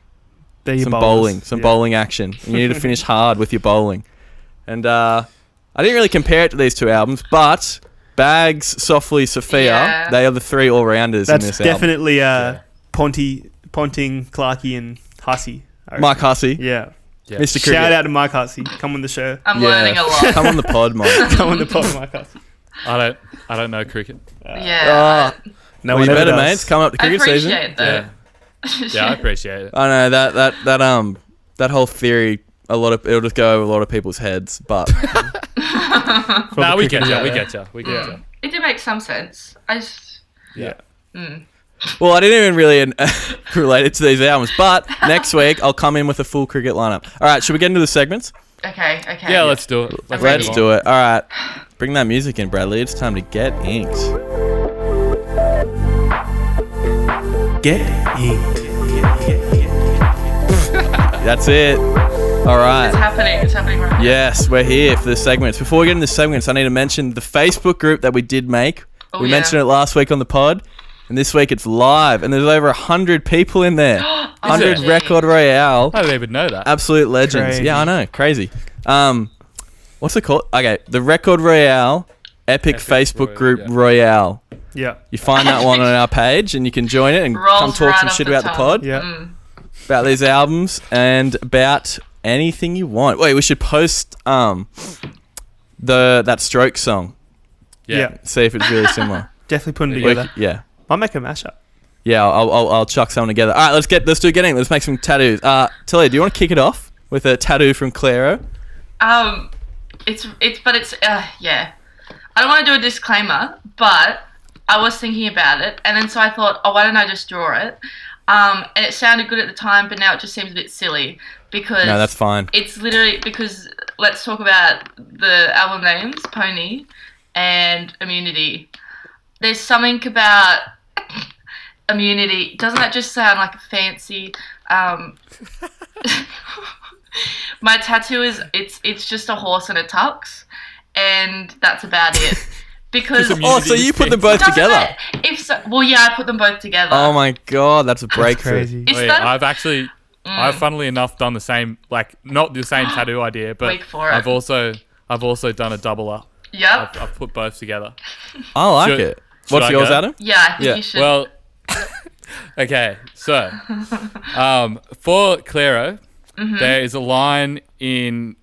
Speaker 1: Some bowling action. And you need to finish hard with your bowling. And I didn't really compare it to these 2 albums, but Bags, Softly, Sophia, they are the 3 all rounders in this album.
Speaker 3: That's definitely Ponting, Clarkey, and Hussey.
Speaker 1: Mike Hussey.
Speaker 3: Yeah.
Speaker 1: Mr. Cricket.
Speaker 3: Shout out to Mike Hussey. Come on the show.
Speaker 4: I'm learning a lot.
Speaker 1: Come on the pod, Mike.
Speaker 3: Come on the pod, Mike Hussey.
Speaker 2: I don't know cricket.
Speaker 3: No
Speaker 1: well,
Speaker 3: one
Speaker 1: you better,
Speaker 3: does.
Speaker 1: mate. It's coming up to cricket season.
Speaker 4: I appreciate that.
Speaker 2: Yeah, I appreciate it.
Speaker 1: I know that whole theory. It'll just go over a lot of people's heads, but
Speaker 2: No, we get you.
Speaker 4: It did make some sense.
Speaker 2: Yeah.
Speaker 1: well, I didn't even really relate it to these albums. But next week I'll come in with a full cricket lineup. All right, should we get into the segments?
Speaker 4: Okay.
Speaker 2: Yeah, let's do it.
Speaker 1: Let's do it. All right, bring that music in, Bradley. It's time to get inked.
Speaker 3: Get inked.
Speaker 1: That's it. All right.
Speaker 4: It's happening right now.
Speaker 1: Yes, we're here for the segments. Before we get into the segments, I need to mention the Facebook group that we did make. We mentioned it last week on the pod, and this week it's live, and there's over 100 people in there. 100 Record Royale.
Speaker 2: I didn't even know that.
Speaker 1: Absolute legends.
Speaker 3: Crazy.
Speaker 1: Yeah, I know. Crazy. What's it called? Okay, the Record Royale Epic Facebook group Royale.
Speaker 3: Yeah.
Speaker 1: You find that one on our page, and you can join it and come talk some shit about the pod.
Speaker 3: Yeah.
Speaker 1: About these albums and about anything you want. Wait, we should post that Stroke song.
Speaker 3: Yeah.
Speaker 1: See if it's really similar.
Speaker 3: Definitely putting it together.
Speaker 1: Yeah.
Speaker 3: Might make a mashup.
Speaker 1: Yeah, I'll chuck something together. All right, let's do getting. Let's make some tattoos. Teleah, do you want to kick it off with a tattoo from Clairo?
Speaker 4: Yeah. I don't want to do a disclaimer, but I was thinking about it, and then so I thought, why don't I just draw it? And it sounded good at the time, but now it just seems a bit silly because
Speaker 1: No, that's fine.
Speaker 4: It's literally because let's talk about the album names, Pony and Immunity. There's something about Immunity. Doesn't that just sound like a fancy? My tattoo is it's just a horse and a tux, and that's about it. Because
Speaker 1: so you put them both together?
Speaker 4: I put them both together.
Speaker 1: Oh my god, that's a breakthrough.
Speaker 3: Crazy.
Speaker 2: I've funnily enough done the same, like not the same tattoo idea, but
Speaker 4: Wait for it.
Speaker 2: I've also done a double up.
Speaker 4: Yep.
Speaker 2: I've put both together.
Speaker 1: I like it. What's
Speaker 2: I
Speaker 1: yours,
Speaker 2: go?
Speaker 1: Adam?
Speaker 4: Yeah, I think you should.
Speaker 2: Well, okay, so for Clairo, there is a line in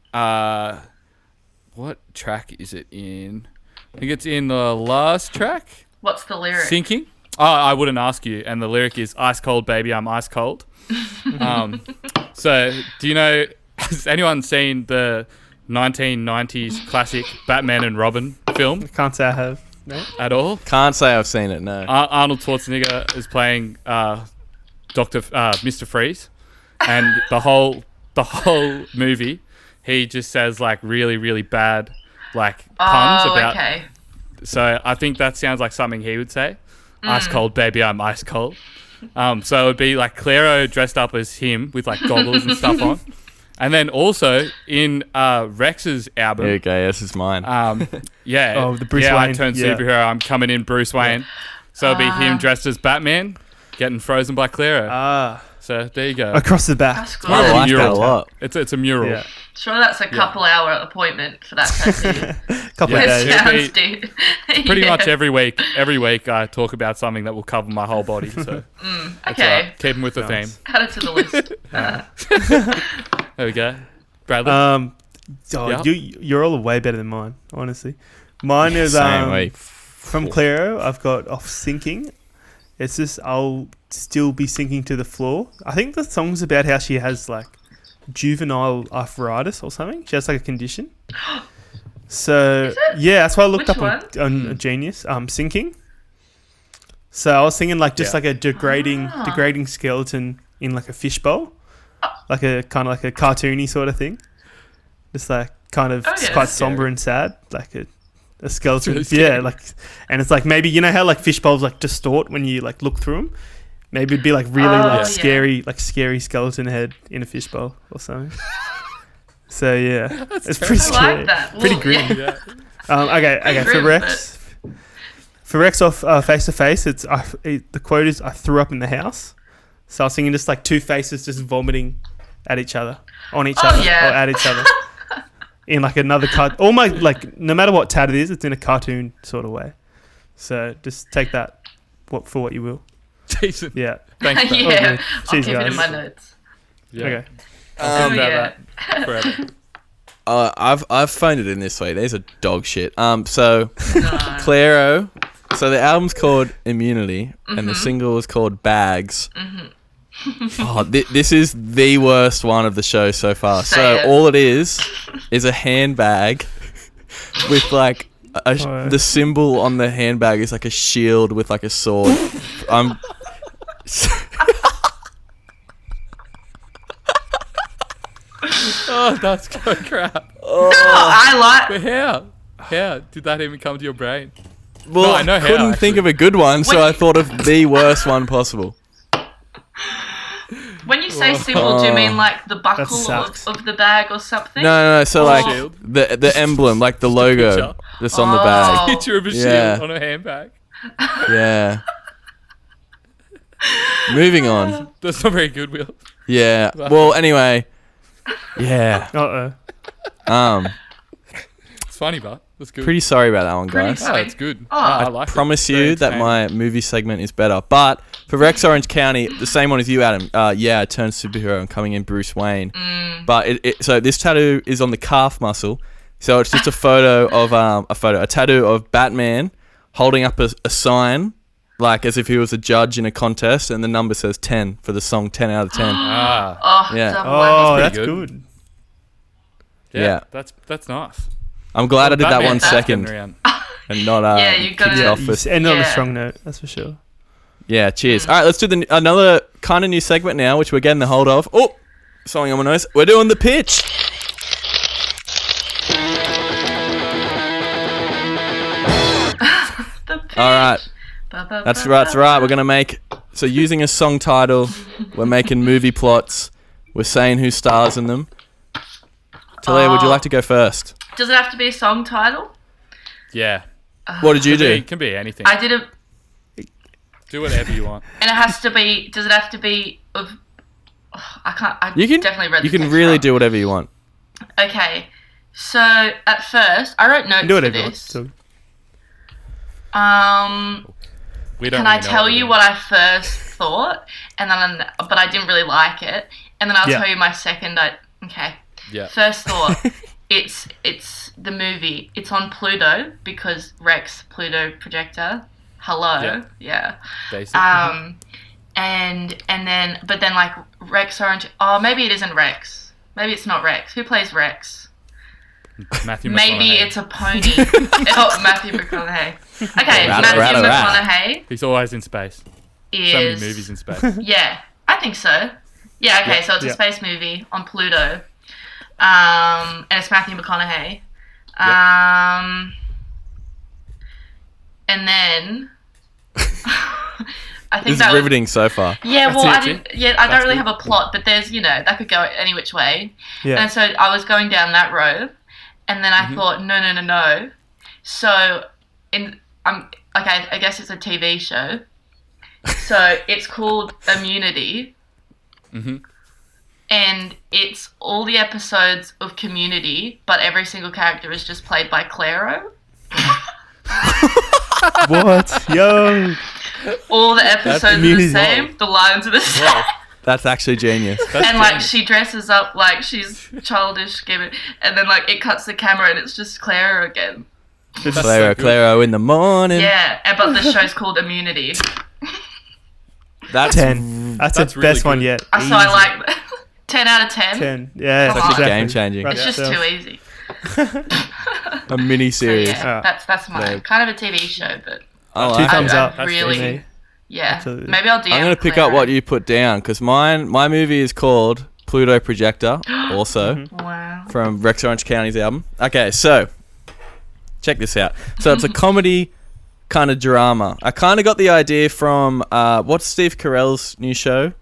Speaker 2: what track is it in? I think it's in the last track.
Speaker 4: What's the lyric?
Speaker 2: Sinking. Oh, I wouldn't ask you. And the lyric is "Ice cold, baby, I'm ice cold." So, do you know? Has anyone seen the 1990s classic Batman and Robin film
Speaker 3: Can't say I have. No?
Speaker 2: at all?
Speaker 1: Can't say I've seen it, no.
Speaker 2: Arnold Schwarzenegger is playing Mr. Freeze, and the whole movie, he just says like really, really bad like puns about.
Speaker 4: Okay.
Speaker 2: So I think that sounds like something he would say. Ice cold, baby, I'm ice cold. So it would be like Clairo dressed up as him with like goggles and stuff on. And then also in Rex's album.
Speaker 1: There you go, this is mine.
Speaker 2: Yeah.
Speaker 3: Oh, the Bruce
Speaker 2: I
Speaker 3: Wayne.
Speaker 2: turned superhero. I'm coming in Bruce Wayne. So it'd be him dressed as Batman, getting frozen by Clairo. So there you go.
Speaker 3: Across the back.
Speaker 4: That's good.
Speaker 1: I like that a
Speaker 2: mural.
Speaker 1: lot.
Speaker 2: It's a mural.
Speaker 3: Yeah.
Speaker 4: Sure, that's a couple-hour appointment for that tattoo.
Speaker 3: Couple
Speaker 2: Yeah.
Speaker 3: of
Speaker 4: That
Speaker 3: days.
Speaker 2: It'll be
Speaker 4: sounds deep.
Speaker 2: Pretty much every week I talk about something that will cover my whole body. So
Speaker 4: Okay,
Speaker 2: keeping with the
Speaker 3: Nice.
Speaker 2: theme.
Speaker 4: add it to the list.
Speaker 2: There we go. Bradley.
Speaker 3: Yeah. You're all way better than mine, honestly. Mine is
Speaker 1: Same way.
Speaker 3: from Clairo. I've got off sinking. It's just I'll still be sinking to the floor. I think the song's about how she has like juvenile arthritis or something. She has like a condition. So
Speaker 4: Is it?
Speaker 3: yeah, that's why I looked
Speaker 4: Which
Speaker 3: up on Genius. Sinking. So I was thinking like just like a degrading skeleton in like a fishbowl, like a kind of like a cartoony sort of thing. Just like kind of
Speaker 4: Oh, yeah.
Speaker 3: quite somber and sad, like a a skeleton.
Speaker 2: It's really
Speaker 3: Yeah,
Speaker 2: scary.
Speaker 3: like, and it's like maybe you know how like fish bowls like distort when you like look through them. Maybe it'd be like really
Speaker 4: Oh, yeah.
Speaker 3: scary skeleton head in a fish bowl or something. So yeah, it's pretty
Speaker 4: I
Speaker 3: scary.
Speaker 4: like that.
Speaker 3: Pretty
Speaker 4: Well,
Speaker 3: grim.
Speaker 2: Yeah.
Speaker 3: Okay. For
Speaker 4: grim,
Speaker 3: Rex, off Face to Face, it's the quote is, "I threw up in the house." So I was thinking just like two faces just vomiting at each other, on each
Speaker 4: Oh,
Speaker 3: other,
Speaker 4: yeah.
Speaker 3: or at each other. In like another almost like no matter what tat it is, it's in a cartoon sort of way. So just take that for what you will.
Speaker 2: Decent.
Speaker 3: Yeah.
Speaker 2: Thanks, Brad.
Speaker 4: yeah,
Speaker 3: Okay.
Speaker 4: I'll
Speaker 3: Cheers,
Speaker 4: keep it in
Speaker 3: guys.
Speaker 4: my notes.
Speaker 2: Yeah.
Speaker 3: Okay.
Speaker 2: I'll think
Speaker 4: yeah.
Speaker 2: about that forever.
Speaker 1: I've phoned it in this way. There's a dog shit. So
Speaker 4: No.
Speaker 1: Clairo. So the album's called Immunity, and the single is called Bags. Oh, this is the worst one of the show so far.
Speaker 4: Say
Speaker 1: So
Speaker 4: it.
Speaker 1: all it is a handbag with like the symbol on the handbag is like a shield with like a sword.
Speaker 2: Oh, that's good crap.
Speaker 4: No, I
Speaker 2: But how did that even come to your brain?
Speaker 1: Well,
Speaker 2: No, I know
Speaker 1: I
Speaker 2: how,
Speaker 1: couldn't think
Speaker 2: actually.
Speaker 1: of a good one, so
Speaker 4: When
Speaker 1: I
Speaker 4: you-
Speaker 1: thought of the worst one possible.
Speaker 4: when you say symbol, do you mean like the buckle
Speaker 3: sucks.
Speaker 4: of the bag or something?
Speaker 1: No. So like
Speaker 2: Shield.
Speaker 1: the emblem, like the logo
Speaker 2: picture.
Speaker 1: that's on the bag.
Speaker 4: Oh.
Speaker 2: Picture of a
Speaker 1: Yeah.
Speaker 2: shield on a handbag.
Speaker 1: Yeah. Moving on.
Speaker 2: That's not very good, Will.
Speaker 1: Yeah. Well, anyway. Yeah.
Speaker 2: It's funny, but that's good.
Speaker 1: Pretty sorry about that one,
Speaker 4: Pretty
Speaker 1: guys.
Speaker 4: sorry.
Speaker 2: Oh, it's good.
Speaker 4: Oh.
Speaker 2: I
Speaker 1: I
Speaker 2: like
Speaker 1: promise
Speaker 2: it. Very
Speaker 1: you that
Speaker 2: entertaining.
Speaker 1: my movie segment is better. But for Rex Orange County, the same one as you, Adam. Yeah, I turned superhero and coming in Bruce Wayne. But so this tattoo is on the calf muscle. So it's just a photo of a tattoo of Batman holding up a sign, like as if he was a judge in a contest, and the number says 10 for the song 10 out of 10.
Speaker 2: Ah,
Speaker 4: Oh,
Speaker 1: Yeah.
Speaker 4: double
Speaker 3: Oh,
Speaker 4: whammy.
Speaker 3: that's
Speaker 2: pretty
Speaker 3: good.
Speaker 2: yeah,
Speaker 1: Yeah.
Speaker 2: that's nice.
Speaker 1: I'm glad I did that
Speaker 2: Batman
Speaker 1: one
Speaker 2: stuff's
Speaker 1: second
Speaker 2: getting around.
Speaker 1: and not
Speaker 4: Yeah, you gotta-
Speaker 1: kicked it
Speaker 3: Yeah,
Speaker 1: off
Speaker 3: you
Speaker 1: with.
Speaker 3: end on a
Speaker 4: Yeah.
Speaker 3: strong note. That's for sure.
Speaker 1: Yeah, cheers. All right, let's do another kind of new segment now, which we're getting the hold of. Oh, something on my nose. We're doing the pitch.
Speaker 4: The pitch.
Speaker 1: All right, that's right. We're gonna make using a song title. We're making movie plots. We're saying who stars in them. Teleah, would you like to go first?
Speaker 4: Does it have to be a song title?
Speaker 2: Yeah.
Speaker 1: What did you do?
Speaker 2: It can be anything.
Speaker 4: I did a,
Speaker 2: Do whatever you want.
Speaker 4: and it has to be. Does it have to be of? Oh, I can't. I
Speaker 1: You can
Speaker 4: definitely read.
Speaker 1: You
Speaker 4: the
Speaker 1: can
Speaker 4: text
Speaker 1: really
Speaker 4: wrong.
Speaker 1: do whatever you want.
Speaker 4: Okay, so at first I wrote notes
Speaker 3: Do
Speaker 4: for
Speaker 3: whatever you want.
Speaker 4: this.
Speaker 3: So,
Speaker 2: We don't
Speaker 4: Can I
Speaker 2: really know
Speaker 4: tell
Speaker 2: we're
Speaker 4: you
Speaker 2: doing.
Speaker 4: what I first thought, and then but I didn't really like it, and then I'll
Speaker 3: Yeah.
Speaker 4: tell you my second. Okay.
Speaker 2: Yeah.
Speaker 4: First thought, it's the movie. It's on Pluto because Rex Pluto projector. Hello. Yeah.
Speaker 2: Basic.
Speaker 4: And then but then like Rex Orange. Oh, maybe it isn't Rex. Maybe it's not Rex. Who plays Rex?
Speaker 2: Matthew
Speaker 4: Maybe
Speaker 2: McConaughey.
Speaker 4: it's a pony. Oh, Matthew McConaughey. Okay,
Speaker 1: Rat,
Speaker 4: Matthew
Speaker 1: rat, rat.
Speaker 4: McConaughey
Speaker 2: He's always in space.
Speaker 4: is.
Speaker 2: So many movies in space.
Speaker 4: Yeah, I think so. Yeah, okay, so it's a
Speaker 3: Yeah.
Speaker 4: space movie on Pluto. And it's Matthew McConaughey. And then I think
Speaker 1: This is
Speaker 4: that was,
Speaker 1: riveting so far.
Speaker 4: yeah,
Speaker 2: That's
Speaker 4: well, I
Speaker 2: it,
Speaker 4: didn't. Yeah, I don't
Speaker 2: That's
Speaker 4: really
Speaker 2: good.
Speaker 4: have a plot, but there's that could go any which way.
Speaker 3: yeah.
Speaker 4: And so I was going down that road, and then I thought, no. So I guess it's a TV show. So it's called Immunity.
Speaker 2: Mhm.
Speaker 4: And it's all the episodes of Community, but every single character is just played by Clairo.
Speaker 3: What? Yo.
Speaker 4: All the episodes are the
Speaker 3: Community.
Speaker 4: same. The lines are the same.
Speaker 1: That's actually genius.
Speaker 2: That's
Speaker 4: And like
Speaker 2: genius.
Speaker 4: she dresses up like she's childish, and then like it cuts the camera and it's just Clairo again.
Speaker 2: That's so
Speaker 1: Clairo,
Speaker 2: good.
Speaker 1: Clairo in the morning.
Speaker 4: Yeah, but the show's called Immunity.
Speaker 1: That's
Speaker 3: 10. That's
Speaker 2: That's
Speaker 3: the
Speaker 2: really
Speaker 3: best one
Speaker 2: good.
Speaker 3: yet.
Speaker 4: So I
Speaker 3: Easy.
Speaker 4: like 10 out of 10.
Speaker 3: 10. Yeah,
Speaker 4: That's
Speaker 3: exactly.
Speaker 1: game changing.
Speaker 3: Right
Speaker 4: It's just
Speaker 3: yourself.
Speaker 4: too easy.
Speaker 1: a mini
Speaker 4: So
Speaker 1: series.
Speaker 4: yeah, that's mine.
Speaker 1: Yeah.
Speaker 4: Kind of a TV show, but
Speaker 1: I
Speaker 3: Two
Speaker 1: like
Speaker 3: thumbs
Speaker 1: it.
Speaker 3: up.
Speaker 2: That's
Speaker 4: really,
Speaker 3: me.
Speaker 4: yeah.
Speaker 3: Absolutely.
Speaker 4: Maybe I'll DM
Speaker 1: I'm gonna pick up
Speaker 4: Clairo.
Speaker 1: what you put down because my movie is called Pluto Projector, also
Speaker 4: Wow.
Speaker 1: from Rex Orange County's album. Okay, so check this out. So it's a comedy kind of drama. I kind of got the idea from what's Steve Carell's new show?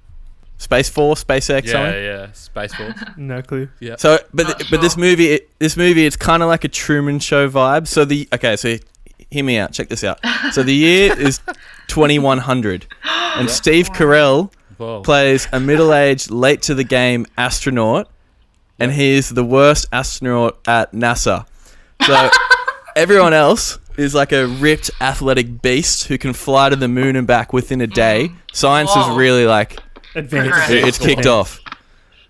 Speaker 1: Space Force, SpaceX, something?
Speaker 2: Yeah, Space Force.
Speaker 3: No clue.
Speaker 2: Yeah.
Speaker 1: So, but
Speaker 4: Not
Speaker 1: this
Speaker 4: sure.
Speaker 1: movie, it's kind of like a Truman Show vibe. So so hear me out. Check this out. So the year is 2100, and Steve Carell
Speaker 2: Whoa.
Speaker 1: plays a middle-aged, late-to-the-game astronaut, and he's the worst astronaut at NASA. So everyone else is like a ripped, athletic beast who can fly to the moon and back within a day. Science is
Speaker 4: Whoa.
Speaker 1: really like
Speaker 3: Advanced.
Speaker 1: it's kicked off.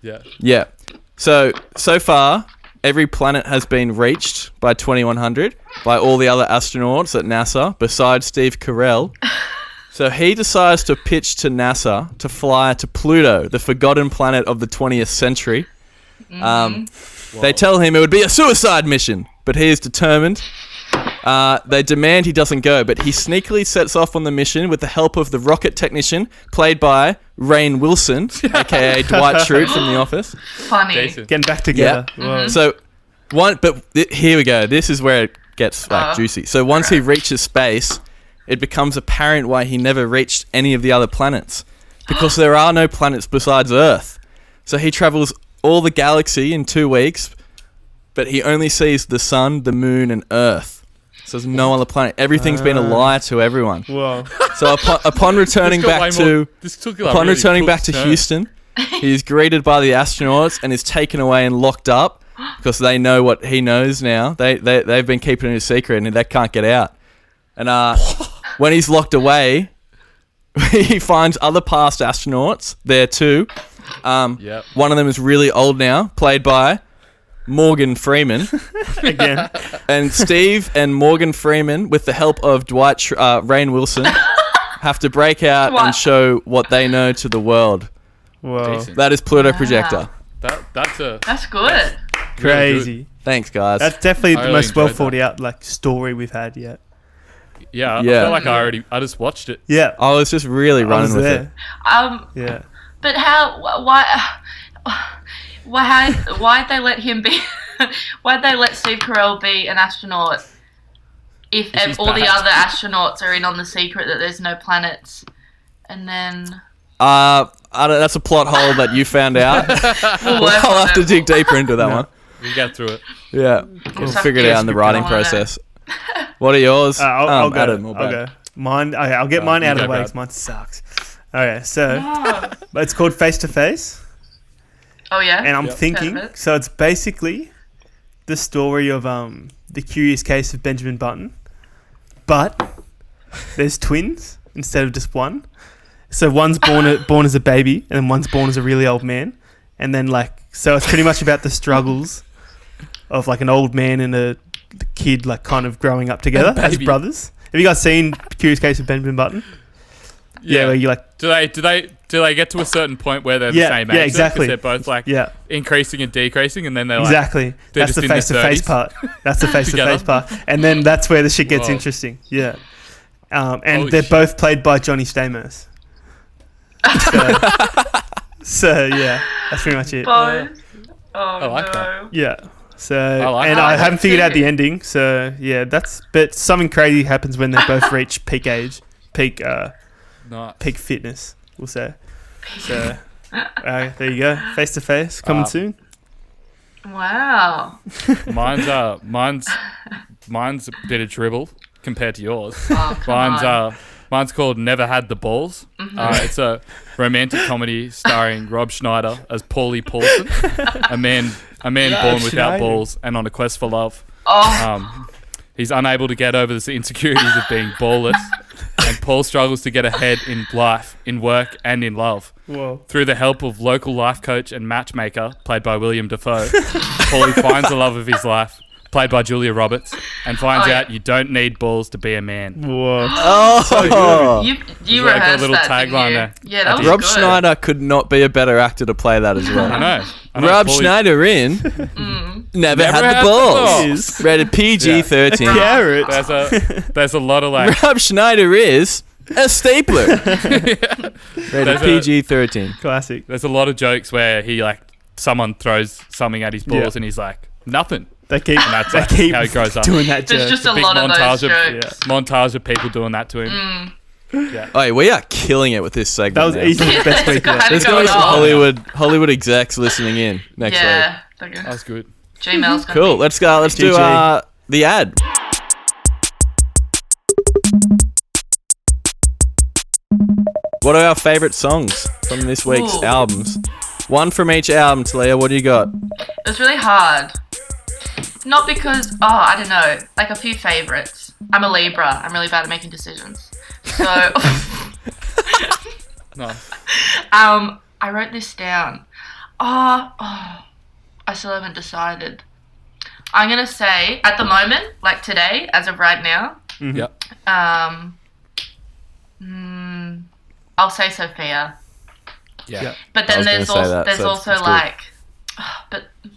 Speaker 2: Yeah.
Speaker 1: Yeah. So far, every planet has been reached by 2100 by all the other astronauts at NASA, besides Steve Carell. So he decides to pitch to NASA to fly to Pluto, the forgotten planet of the 20th century. They tell him it would be a suicide mission, but he is determined. They demand he doesn't go, but he sneakily sets off on the mission with the help of the rocket technician, played by Rainn Wilson, aka Dwight Schrute from The Office.
Speaker 4: Funny.
Speaker 2: Decent.
Speaker 3: Getting back together.
Speaker 1: Yeah.
Speaker 3: Whoa.
Speaker 1: So, here we go. This is where it gets juicy. So once he reaches space, it becomes apparent why he never reached any of the other planets, because there are no planets besides Earth. So he travels all the galaxy in 2 weeks, but he only sees the sun, the moon, and Earth. So there's no other planet. Everything's been a lie to everyone.
Speaker 3: Whoa.
Speaker 1: So upon returning back to
Speaker 2: turn.
Speaker 1: Houston, he's greeted by the astronauts and is taken away and locked up because they know what he knows now. They've been keeping it a secret and they can't get out. And when he's locked away, he finds other past astronauts there too. One of them is really old now, played by Morgan Freeman.
Speaker 3: Again.
Speaker 1: And Steve and Morgan Freeman, with the help of Rainn Wilson, have to break out and show what they know to the world.
Speaker 3: Whoa.
Speaker 2: Decent.
Speaker 1: That is Pluto Projector.
Speaker 2: That's
Speaker 4: good.
Speaker 3: Crazy.
Speaker 1: Thanks, guys.
Speaker 3: That's definitely
Speaker 2: I
Speaker 3: the
Speaker 2: really
Speaker 3: most well
Speaker 2: enjoyed
Speaker 3: thought out like story we've had yet.
Speaker 2: Yeah,
Speaker 1: Yeah.
Speaker 2: I feel like I just watched it.
Speaker 3: Yeah.
Speaker 1: I was just really
Speaker 3: I
Speaker 1: running
Speaker 3: was
Speaker 1: with
Speaker 3: there.
Speaker 1: it.
Speaker 3: Yeah.
Speaker 4: But why'd they let him be? Why'd they let Steve Carell be an astronaut if
Speaker 2: he's
Speaker 4: all the
Speaker 2: bad.
Speaker 4: other astronauts are in on the secret that there's no planets? And then
Speaker 1: That's a plot hole that you found out. I'll have to dig deeper into that one.
Speaker 2: We get through it.
Speaker 1: Yeah, we'll figure it out in the writing process. What are yours?
Speaker 3: I'll go.
Speaker 1: Adam or
Speaker 3: I'll
Speaker 1: Brad?
Speaker 3: go. Mine. Okay, I'll get mine out of the way
Speaker 2: Brad.
Speaker 3: 'cause mine sucks. Okay, so it's called Face to Face,
Speaker 4: Oh yeah.
Speaker 3: and I'm
Speaker 2: Yep.
Speaker 3: thinking.
Speaker 4: Heard of it.
Speaker 3: So it's basically the story of the curious case of Benjamin Button, but there's twins instead of just one. So one's born as a baby, and then one's born as a really old man, and then so it's pretty much about the struggles of like an old man and a kid kind of growing up together as
Speaker 2: baby.
Speaker 3: brothers. Have you guys seen Curious Case of Benjamin Button? Yeah, where you
Speaker 2: Do they get to a certain point where they're the
Speaker 3: Yeah,
Speaker 2: same
Speaker 3: yeah,
Speaker 2: age? 'Cause
Speaker 3: exactly.
Speaker 2: they're both
Speaker 3: yeah,
Speaker 2: increasing and decreasing, and then they're
Speaker 3: exactly.
Speaker 2: they're
Speaker 3: That's
Speaker 2: just
Speaker 3: the
Speaker 2: in their
Speaker 3: face to face
Speaker 2: 30s
Speaker 3: part. That's the face to face
Speaker 2: together.
Speaker 3: part, and then that's where the shit gets
Speaker 2: Whoa.
Speaker 3: interesting. Yeah, and
Speaker 2: Holy
Speaker 3: they're
Speaker 2: shit.
Speaker 3: both played by Johnny Stamos. So yeah, that's pretty much it.
Speaker 4: Both. Oh
Speaker 2: I like
Speaker 4: no.
Speaker 2: that.
Speaker 3: Yeah. So
Speaker 2: like
Speaker 3: and
Speaker 2: that.
Speaker 3: I haven't figured out the
Speaker 4: too.
Speaker 3: ending. So yeah, but something crazy happens when they both reach peak age, peak
Speaker 2: Nice.
Speaker 3: fitness. We'll say. So there you go. Face to face coming soon.
Speaker 4: Wow.
Speaker 2: Mine's a bit of dribble compared to yours.
Speaker 4: Oh, come on.
Speaker 2: Mine's called Never Had the Balls. It's a romantic comedy starring Rob Schneider as Paulie Paulson, a man born without
Speaker 3: Schneider.
Speaker 2: balls and on a quest for love.
Speaker 4: Oh,
Speaker 2: He's unable to get over the insecurities of being ballless, and Paul struggles to get ahead in life, in work, and in love.
Speaker 3: Whoa.
Speaker 2: Through the help of local life coach and matchmaker, played by William Dafoe, Paulie finds the love of his life, played by Julia Roberts, and finds
Speaker 4: Oh, yeah.
Speaker 2: out you don't need balls to be a man.
Speaker 3: Whoa.
Speaker 1: Oh,
Speaker 4: you
Speaker 2: like a
Speaker 4: rehearsed
Speaker 2: little
Speaker 4: that,
Speaker 2: tagline
Speaker 4: didn't you?
Speaker 2: there.
Speaker 4: Yeah, that was
Speaker 1: Rob
Speaker 4: good.
Speaker 1: Schneider could not be a better actor to play that as well.
Speaker 2: I know.
Speaker 1: Rob
Speaker 2: Paulie-
Speaker 1: Schneider in Never Had the Balls. Rated PG-13.
Speaker 3: Carrot.
Speaker 2: There's a lot of like
Speaker 1: Rob Schneider is a stapler. Rated
Speaker 2: There's a-
Speaker 1: PG-13.
Speaker 3: Classic.
Speaker 2: there's a lot of jokes where he someone throws something at his balls
Speaker 3: Yeah.
Speaker 2: and he's like, nothing.
Speaker 3: They keep
Speaker 2: And that's
Speaker 3: they keep
Speaker 2: how he grows up.
Speaker 3: doing that
Speaker 4: There's
Speaker 3: joke.
Speaker 4: just a
Speaker 2: Big
Speaker 4: lot of those
Speaker 2: montage
Speaker 4: jokes.
Speaker 2: montage of people doing that to him. Yeah.
Speaker 1: Hey, we are killing it with this segment.
Speaker 3: That was
Speaker 1: now.
Speaker 3: easily the best week yet.
Speaker 1: There's
Speaker 4: going
Speaker 1: going to
Speaker 4: on.
Speaker 1: be Hollywood execs listening in next week.
Speaker 4: Yeah.
Speaker 2: That was good.
Speaker 4: Gmail's gonna
Speaker 1: Cool.
Speaker 4: be-
Speaker 1: Let's go. Let's do
Speaker 3: GG.
Speaker 1: the ad. What are our favourite songs from this week's
Speaker 4: Ooh.
Speaker 1: albums? One from each album, Teleah. What do you got?
Speaker 4: It was really hard. Not because, I don't know, like a few favourites. I'm a Libra. I'm really bad at making decisions. So,
Speaker 2: Nice.
Speaker 4: I wrote this down. I still haven't decided. I'm going to say, at the moment, like today, as of right now,
Speaker 2: Yep.
Speaker 4: I'll say Sophia.
Speaker 2: Yeah.
Speaker 3: Yep.
Speaker 4: But
Speaker 1: I
Speaker 4: then
Speaker 1: was
Speaker 4: there's
Speaker 1: gonna say
Speaker 4: also,
Speaker 1: that,
Speaker 4: there's
Speaker 1: so
Speaker 4: also
Speaker 1: it's good.
Speaker 4: like,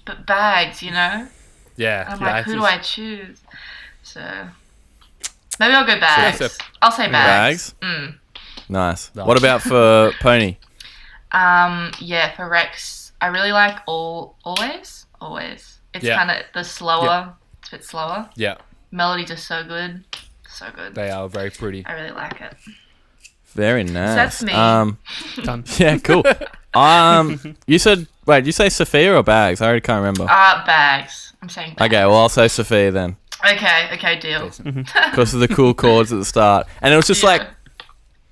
Speaker 4: but Bags, you know?
Speaker 2: Yeah.
Speaker 4: I'm
Speaker 2: yeah,
Speaker 4: like, who
Speaker 2: it's
Speaker 4: do I choose? So maybe I'll go Bags.
Speaker 2: Soph-
Speaker 4: I'll say Bags.
Speaker 1: Bags? Nice.
Speaker 2: Nice.
Speaker 1: What about for Pony?
Speaker 4: Yeah, for Rex, I really like Always. It's
Speaker 2: Yeah.
Speaker 4: kind of the slower.
Speaker 2: Yeah.
Speaker 4: It's a bit slower.
Speaker 2: Yeah.
Speaker 4: Melodies are so good.
Speaker 2: They are very pretty.
Speaker 4: I really like it.
Speaker 1: Very nice.
Speaker 4: that's me.
Speaker 3: Done.
Speaker 1: Yeah, cool. You said, wait, did you say Sophia or Bags? I already can't remember.
Speaker 4: Bags. I'm saying Bags.
Speaker 1: Okay, well, I'll say Sophia then.
Speaker 4: Okay, deal.
Speaker 2: Decent.
Speaker 1: Because of the cool chords at the start. And it was just
Speaker 4: Yeah.
Speaker 1: like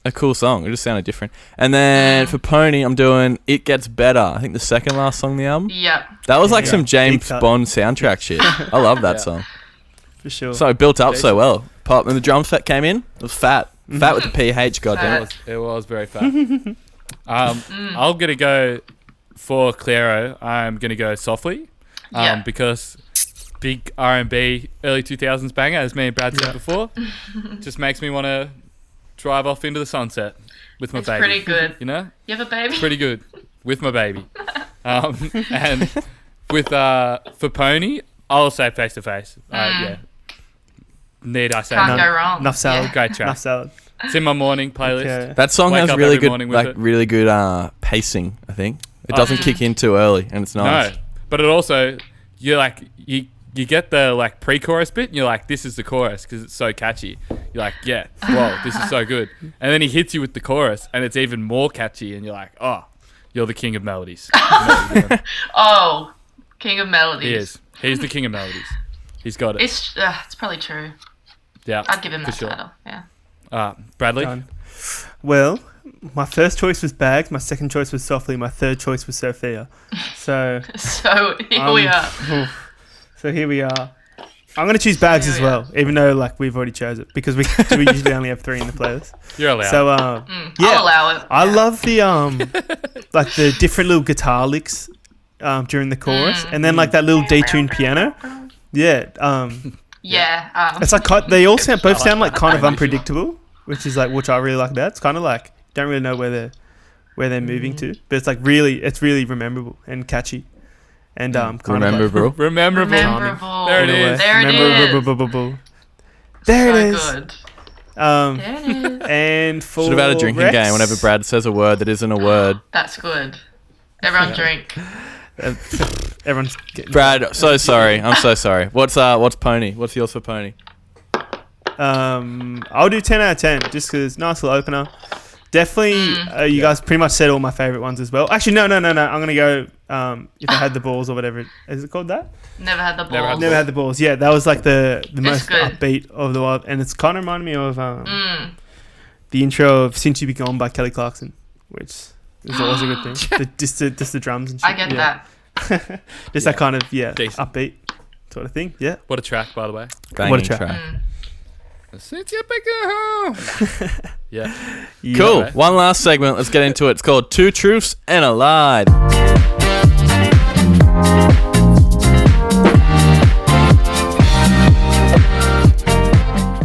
Speaker 1: a cool song. It just sounded different. And then for Pony, I'm doing It Gets Better. I think the second last song on the album.
Speaker 4: Yep.
Speaker 1: That was like
Speaker 3: Yeah.
Speaker 1: some James
Speaker 3: Deep cut.
Speaker 1: Bond soundtrack shit. I love that
Speaker 2: Yeah.
Speaker 1: song.
Speaker 3: For sure.
Speaker 1: So it built up so
Speaker 2: Decent.
Speaker 1: well. Pop, when the drum set came in, it was fat. Fat with the PH, goddamn.
Speaker 2: It was very fat. I'm gonna go for Clairo. I'm gonna go Softly,
Speaker 4: Yeah.
Speaker 2: because big R&B early 2000s banger, as me and Brad said before, just makes me want to drive off into the sunset with my
Speaker 4: It's
Speaker 2: baby.
Speaker 4: pretty good.
Speaker 2: You know,
Speaker 4: You have a baby?
Speaker 2: pretty good with my baby. And with for Pony, I'll say Face to Face. Yeah. Need I say?
Speaker 4: Can't
Speaker 2: more?
Speaker 4: go wrong.
Speaker 3: Enough salad.
Speaker 4: Yeah.
Speaker 2: Great track.
Speaker 3: Enough salad.
Speaker 2: It's in my morning playlist.
Speaker 3: Okay.
Speaker 1: That song
Speaker 2: Wake
Speaker 1: has
Speaker 2: up
Speaker 1: really
Speaker 2: every morning with it.
Speaker 1: really good pacing, I think. It doesn't kick in too early, and it's nice.
Speaker 2: No, but it also you get the like pre-chorus bit, and you're like, this is the chorus because it's so catchy. You're like, yeah, whoa, this is so good. And then he hits you with the chorus, and it's even more catchy, and you're like, oh, you're the king of melodies. You know what you're doing.
Speaker 4: Oh, King of Melodies.
Speaker 2: He is. He's the king of melodies. He's got it.
Speaker 4: It's probably true.
Speaker 2: Yeah,
Speaker 4: I'd give him
Speaker 2: for
Speaker 4: that
Speaker 2: sure.
Speaker 4: title. Yeah.
Speaker 2: Bradley.
Speaker 3: Done. Well, my first choice was Bags. My second choice was Softly. My third choice was Sophia. So,
Speaker 4: So here we are.
Speaker 3: so here we are. I'm gonna choose Bags
Speaker 4: Here
Speaker 3: as
Speaker 4: we
Speaker 3: well, even though like we've already chose it because we usually only have 3 in the playlist.
Speaker 2: You're allowed.
Speaker 3: So yeah,
Speaker 4: I'll allow it.
Speaker 3: I love the like the different little guitar licks during the chorus, and then like that little detuned piano. Yeah,
Speaker 4: Yeah.
Speaker 3: it's like they all sound both sound like kind of unpredictable, which I really like that. It's kind of like don't really know where they're moving to, but it's like it's really memorable and catchy, and kind
Speaker 1: Remember,
Speaker 3: of
Speaker 1: bro?
Speaker 2: Memorable.
Speaker 4: Memorable.
Speaker 2: There it
Speaker 3: in a way.
Speaker 2: is.
Speaker 4: There it is.
Speaker 3: Memorable. There it is.
Speaker 4: So good.
Speaker 3: Um,
Speaker 4: There it is.
Speaker 3: and for
Speaker 1: Should have had a drinking
Speaker 3: Rex,
Speaker 1: game whenever Brad says a word that isn't a word.
Speaker 4: That's good. Everyone drink.
Speaker 3: Everyone's getting
Speaker 1: Brad, so sorry. I'm so sorry. What's Pony? What's yours for Pony?
Speaker 3: I'll do 10 out of 10 just because nice little opener. Definitely, you guys pretty much said all my favorite ones as well. Actually, no. I'm gonna go. If I had the balls or whatever, is it called that?
Speaker 4: Never had the balls.
Speaker 2: Never had
Speaker 3: Never had the balls. Yeah, that was like the most
Speaker 4: good.
Speaker 3: upbeat of the world, and it's kind of reminded me of the intro of "Since You Be Gone" by Kelly Clarkson, which is always a good thing. just the drums and shit.
Speaker 4: I get
Speaker 3: yeah.
Speaker 4: that.
Speaker 3: Just that kind of
Speaker 2: Decent.
Speaker 3: upbeat sort of thing. Yeah.
Speaker 2: What a track, by the way.
Speaker 1: Banging
Speaker 3: track.
Speaker 2: Since you pick a home. Yeah.
Speaker 3: Yeah.
Speaker 1: Cool.
Speaker 2: Right.
Speaker 1: One last segment. Let's get into it. It's called Two Truths and a Lie.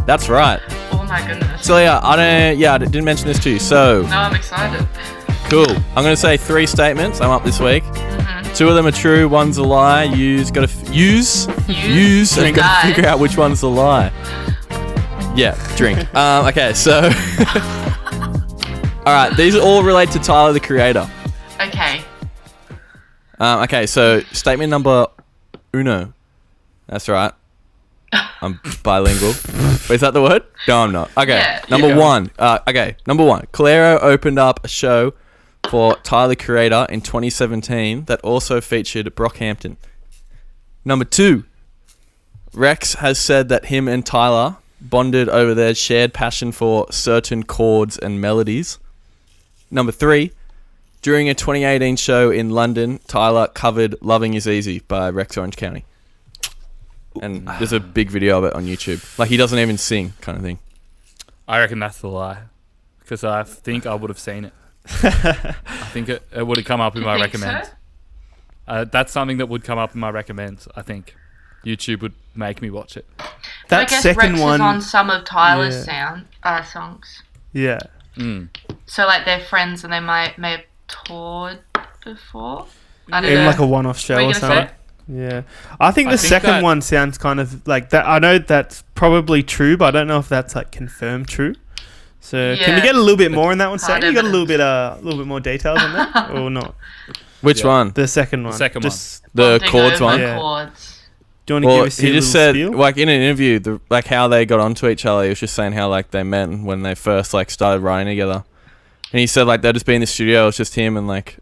Speaker 1: That's right.
Speaker 4: Oh my goodness.
Speaker 1: So yeah, I didn't mention this to you. So
Speaker 4: No, I'm excited.
Speaker 1: cool. I'm gonna say 3 statements. I'm up this week. 2 of them are true. One's a lie. Use and
Speaker 4: Drink.
Speaker 1: gotta figure out which one's a lie. Yeah, drink. Okay, so all right. These are all related to Tyler, the Creator.
Speaker 4: Okay.
Speaker 1: Okay, so statement number uno. That's right. I'm bilingual. Wait, is that the word? No, I'm not. Okay,
Speaker 4: Yeah.
Speaker 1: number one. Number one. Clairo opened up a show for Tyler, the Creator in 2017 that also featured Brockhampton. Number two. Rex has said that him and Tyler bonded over their shared passion for certain chords and melodies. Number three. During a 2018 show in London, Tyler covered Loving Is Easy by Rex Orange County. And there's a big video of it on YouTube. Like, he doesn't even sing, kind of thing.
Speaker 2: I reckon that's the lie. Because I think I would have seen it. I think it would have come up in my recommends.
Speaker 4: So?
Speaker 2: That's something that would come up in my recommends, I think. YouTube would make me watch it.
Speaker 3: That
Speaker 4: I guess
Speaker 3: second
Speaker 4: Rex
Speaker 3: one
Speaker 4: is on some of Tyler's songs.
Speaker 3: Yeah.
Speaker 4: So like they're friends and they may have toured before. I don't
Speaker 3: In
Speaker 4: know.
Speaker 3: like a one-off show
Speaker 4: What were
Speaker 3: or
Speaker 4: you gonna
Speaker 3: something.
Speaker 4: say?
Speaker 3: Yeah. I think
Speaker 2: I
Speaker 3: the
Speaker 2: think
Speaker 3: second
Speaker 2: that-
Speaker 3: one sounds kind of like that. I know that's probably true, but I don't know if that's like confirmed true. So can we
Speaker 4: Yeah.
Speaker 3: get a little bit more on that one,
Speaker 4: Hard
Speaker 3: Sam? You got a
Speaker 4: evidence.
Speaker 3: little bit more details on that, or not?
Speaker 1: Which one?
Speaker 3: The second one.
Speaker 2: second
Speaker 3: Just,
Speaker 1: The
Speaker 4: Bonding
Speaker 1: chords
Speaker 4: over
Speaker 1: one?
Speaker 3: Yeah.
Speaker 4: chords.
Speaker 3: Do you want to
Speaker 1: Well,
Speaker 3: give us
Speaker 1: he
Speaker 3: a
Speaker 1: just
Speaker 3: little
Speaker 1: said,
Speaker 3: spiel?
Speaker 1: like, in an interview, like, how they got onto each other. He was just saying how, like, they met when they first, like, started writing together. And he said, like, they'd just be in the studio. It was just him and, like,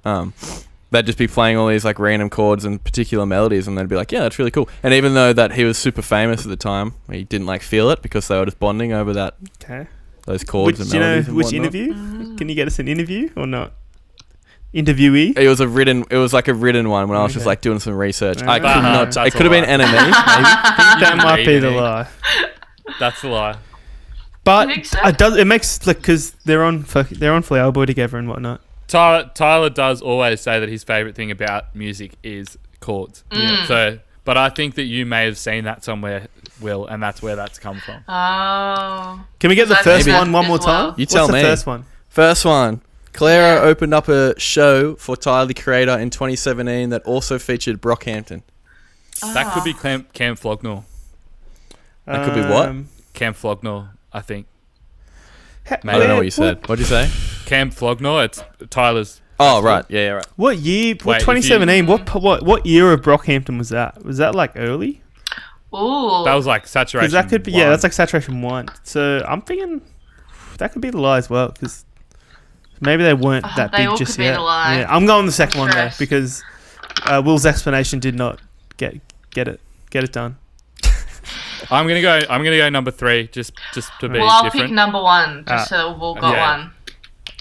Speaker 1: they'd just be playing all these, like, random chords and particular melodies. And they'd be like, yeah, that's really cool. And even though that he was super famous at the time, he didn't, like, feel it because they were just bonding over
Speaker 3: Okay.
Speaker 1: those chords and
Speaker 3: Do you know
Speaker 1: melodies and
Speaker 3: which
Speaker 1: whatnot.
Speaker 3: interview? Can you get us an interview or not? Interviewee?
Speaker 1: It was like a written one when I was just
Speaker 3: Okay.
Speaker 1: like doing some research. I
Speaker 3: Ah.
Speaker 1: could not.
Speaker 2: That's
Speaker 1: It could have
Speaker 2: a
Speaker 1: been
Speaker 2: lie.
Speaker 1: enemies. Maybe.
Speaker 3: That might be the
Speaker 2: Maybe.
Speaker 3: lie.
Speaker 2: That's the lie.
Speaker 3: But
Speaker 4: You think so?
Speaker 3: it makes like because they're on Flower Boy together and whatnot.
Speaker 2: Tyler does always say that his favourite thing about music is chords. So, but I think that you may have seen that somewhere, Will, and that's where that's come from.
Speaker 4: Oh.
Speaker 3: Can we get the
Speaker 4: So
Speaker 3: first
Speaker 4: maybe-
Speaker 3: one more
Speaker 4: as well.
Speaker 3: time?
Speaker 1: You
Speaker 3: What's
Speaker 1: tell
Speaker 3: the
Speaker 1: me.
Speaker 3: first one?
Speaker 1: First one. Clairo opened up a show for Tyler, the Creator in 2017 that also featured Brockhampton.
Speaker 2: That could be Cam Flognall.
Speaker 1: That could be what?
Speaker 2: Cam Flognall, I think.
Speaker 1: I don't know what you said. What'd you say?
Speaker 2: Cam Flognall, it's Tyler's.
Speaker 1: Oh, right. Yeah, right.
Speaker 3: What year?
Speaker 2: Wait,
Speaker 3: What
Speaker 2: if
Speaker 3: 2017? What year of Brockhampton was that? Was that like early?
Speaker 4: Ooh.
Speaker 2: That was like Saturation.
Speaker 3: Because that could be.
Speaker 2: 1.
Speaker 3: Yeah, that's like Saturation 1. So I'm thinking that could be the lie as well. Because maybe they weren't that
Speaker 4: they
Speaker 3: big
Speaker 4: all
Speaker 3: just
Speaker 4: could be
Speaker 3: yet.
Speaker 4: the lie.
Speaker 3: Yeah, I'm going the second one though
Speaker 4: Stress.
Speaker 3: because Will's explanation did not get it done.
Speaker 2: I'm gonna go number 3, just to be
Speaker 4: well, I'll
Speaker 2: different.
Speaker 4: pick number one, just
Speaker 3: Ah.
Speaker 4: so we'll got
Speaker 2: Yeah.
Speaker 4: one.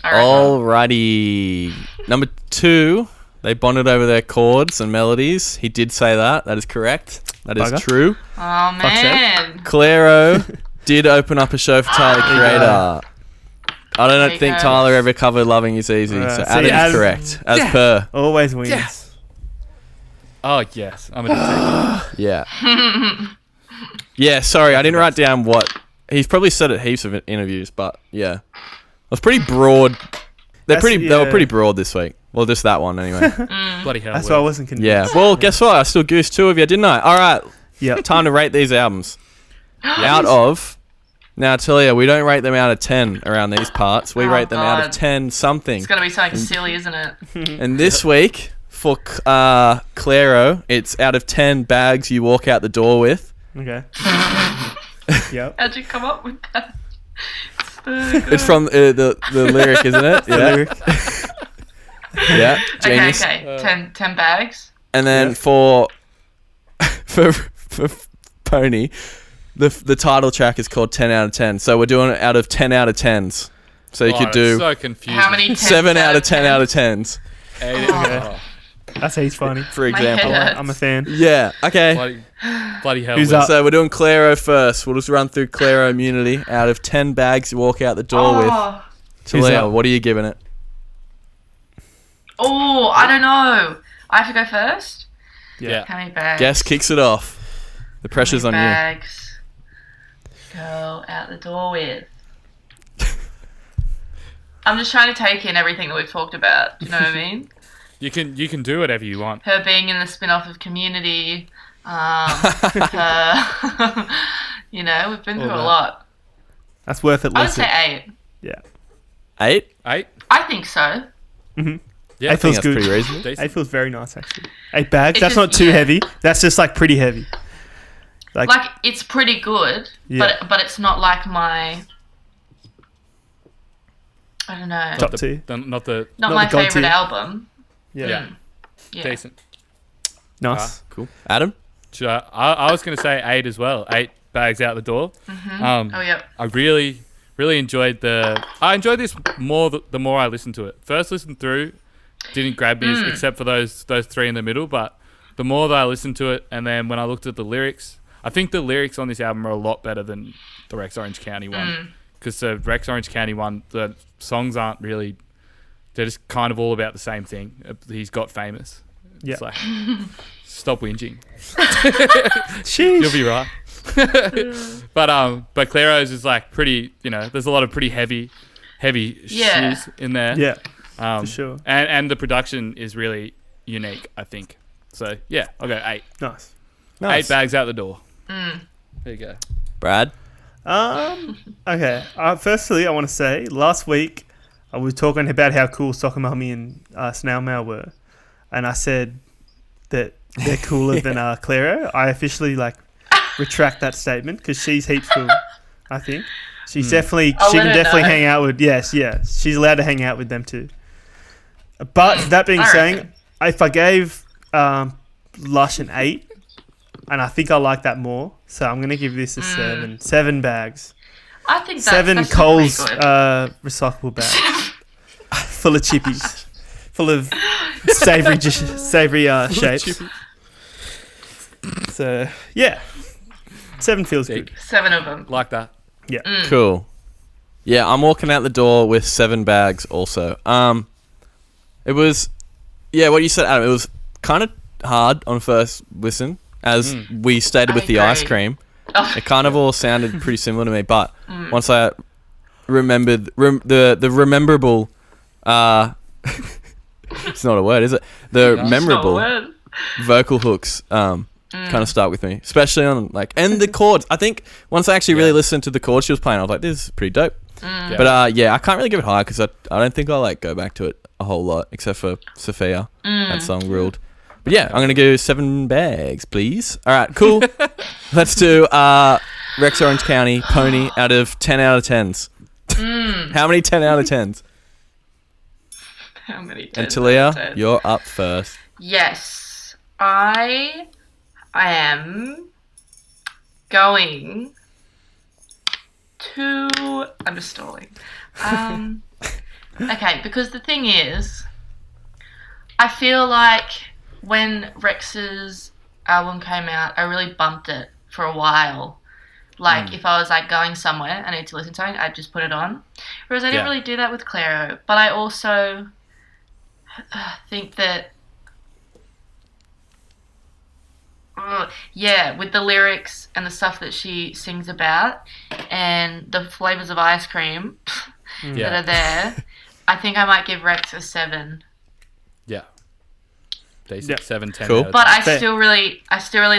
Speaker 4: I reckon.
Speaker 1: Alrighty. Number 2. They bonded over their chords and melodies. He did say that. That is correct. That is
Speaker 3: Bugger.
Speaker 1: true.
Speaker 4: Oh, man.
Speaker 1: Clairo did open up a show for Tyler, the Creator. I
Speaker 4: There
Speaker 1: don't
Speaker 4: you
Speaker 1: think
Speaker 4: go.
Speaker 1: Tyler ever covered Loving Is Easy.
Speaker 3: Alright,
Speaker 1: So
Speaker 3: see,
Speaker 1: Adam
Speaker 3: Adam-
Speaker 1: is correct. As per.
Speaker 3: Always wins.
Speaker 2: Yes. Oh yes, I'm gonna take it.
Speaker 1: Yeah. Yeah, sorry, I didn't write down what... He's probably said it heaps of interviews, but yeah. It was pretty broad. They were pretty broad this week. Well, just that one anyway.
Speaker 2: Bloody hell.
Speaker 3: That's
Speaker 2: Will.
Speaker 3: why I wasn't convinced.
Speaker 1: Yeah. Well, guess what? I still goosed 2 of you, didn't I? All right.
Speaker 3: Yep.
Speaker 1: Time to rate these albums. Out of... Now, I tell you, we don't rate them out of 10 around these parts. We
Speaker 4: Oh,
Speaker 1: rate them out of
Speaker 4: God.
Speaker 1: 10 something.
Speaker 4: It's going to be something silly, isn't it?
Speaker 1: And this week, for Clairo, it's out of 10 bags you walk out the door with.
Speaker 3: Okay. Yep.
Speaker 4: How'd you come up with that?
Speaker 1: It's from the lyric, isn't it? Yeah.
Speaker 3: Lyric.
Speaker 1: Yeah.
Speaker 4: Okay,
Speaker 1: Genius.
Speaker 4: okay. 10 bags.
Speaker 1: And then
Speaker 3: Yeah.
Speaker 1: for Pony, the title track is called 10 out of 10. So we're doing it out of 10 out of 10s. So you
Speaker 2: Oh,
Speaker 1: could do
Speaker 2: So confusing.
Speaker 4: How many 10s
Speaker 1: 7 out of 10 out of 10s,
Speaker 2: 8,
Speaker 3: Okay. That's he's funny.
Speaker 1: for
Speaker 4: My head
Speaker 1: example.
Speaker 4: hurts.
Speaker 3: I'm a fan.
Speaker 1: Yeah. Okay.
Speaker 2: bloody hell.
Speaker 3: Who's
Speaker 2: Will.
Speaker 3: up?
Speaker 1: So we're doing Clairo first. We'll just run through Clairo Immunity. Out of 10 bags you walk out the door with.
Speaker 4: Oh,
Speaker 1: Teleah,
Speaker 3: up?
Speaker 1: what are you giving it?
Speaker 4: oh, I don't know. I have to go first?
Speaker 2: Yeah.
Speaker 4: How many bags?
Speaker 1: Guess kicks it off. The pressure's
Speaker 4: How
Speaker 1: on
Speaker 4: many
Speaker 1: you.
Speaker 4: bags go out the door with? I'm just trying to take in everything that we've talked about. Do you know what I mean?
Speaker 2: You can do whatever you want.
Speaker 4: Her being in the spin-off of Community. Her, you know, we've been through
Speaker 3: All
Speaker 4: a
Speaker 3: that.
Speaker 4: lot.
Speaker 3: That's worth at
Speaker 4: I would
Speaker 3: least.
Speaker 4: say 8.
Speaker 3: Yeah.
Speaker 1: 8?
Speaker 2: 8.
Speaker 4: I think so.
Speaker 3: Mm-hmm.
Speaker 2: Yeah,
Speaker 3: I
Speaker 1: I
Speaker 3: feel
Speaker 1: think that's
Speaker 3: good.
Speaker 1: pretty reasonable.
Speaker 2: decent.
Speaker 3: 8 feels very nice actually. 8 bags.
Speaker 4: It's
Speaker 3: That's
Speaker 4: just-
Speaker 3: not too
Speaker 4: yeah.
Speaker 3: heavy. That's just like pretty heavy.
Speaker 4: Like it's pretty good, but it's not like my. I don't know.
Speaker 3: Top tier.
Speaker 2: Not
Speaker 4: my
Speaker 3: the god
Speaker 4: favorite
Speaker 3: tier.
Speaker 4: album.
Speaker 3: Yeah.
Speaker 4: Yeah.
Speaker 2: Decent.
Speaker 3: Nice.
Speaker 1: Cool. Adam?
Speaker 2: I was going to say 8 as well. 8 bags out the door.
Speaker 4: Oh, yeah.
Speaker 2: I really enjoyed I enjoyed this more the more I listened to it. First listen through didn't grab me except for those 3 in the middle, but the more that I listened to it, and then when I looked at the lyrics, I think the lyrics on this album are a lot better than the Rex Orange County one. Because the Rex Orange County one, the songs aren't really, they're just kind of all about the same thing. He's got famous.
Speaker 3: Yeah.
Speaker 2: It's like, stop whinging.
Speaker 3: Sheesh.
Speaker 2: You'll be right. But Clairo's is like pretty, there's a lot of pretty heavy shoes in there.
Speaker 3: Yeah.
Speaker 2: For
Speaker 3: sure.
Speaker 2: And the production is really unique, I think. So yeah, I'll go 8.
Speaker 3: Nice.
Speaker 2: 8 bags out the door. There you go.
Speaker 1: Brad?
Speaker 3: Okay. Firstly, I want to say last week I was talking about how cool Soccer Mummy and Snail Mail were, and I said that they're cooler than Clairo. I officially retract that statement because she's heaps cool. I think she's definitely she can definitely hang out with. Yes, she's allowed to hang out with them too. But that being saying, if I gave Lush an 8. And I think I like that more, so I'm gonna give this a 7. 7 bags.
Speaker 4: I think that's
Speaker 3: 7
Speaker 4: that's
Speaker 3: Coles
Speaker 4: pretty good.
Speaker 3: Recyclable bags, full of chippies, full of savoury shapes. So yeah, 7 feels good.
Speaker 4: 7 of them.
Speaker 2: Like that.
Speaker 3: Yeah,
Speaker 1: Cool. Yeah, I'm walking out the door with 7 bags also. It was, what you said, Adam, it was kind of hard on first listen. As we stated with the ice cream, it kind of all sounded pretty similar to me. But once I remembered the memorable, it's not a word, is it? The memorable vocal hooks kind of start with me, especially on and the chords. I think once I actually really listened to the chords she was playing, I was like, this is pretty dope. But I can't really give it high because I don't think I'll go back to it a whole lot, except for Sophia. That song ruled. But yeah, I'm going to go 7 bags, please. All right, cool. Let's do Rex Orange County Pony out of 10 out of 10s. How many 10 out of 10s?
Speaker 4: How many?
Speaker 1: And Teleah, you're up first.
Speaker 4: Yes, I am going to. I'm just stalling. Okay, because the thing is, I feel like when Rex's album came out, I really bumped it for a while. If I was going somewhere, I need to listen to something, I'd just put it on. Whereas I didn't really do that with Clairo. But I also think that, with the lyrics and the stuff that she sings about and the flavors of ice cream that are there, I think I might give Rex a 7.
Speaker 2: Yeah. Decent. 7, 10.
Speaker 1: Cool.
Speaker 4: But I still really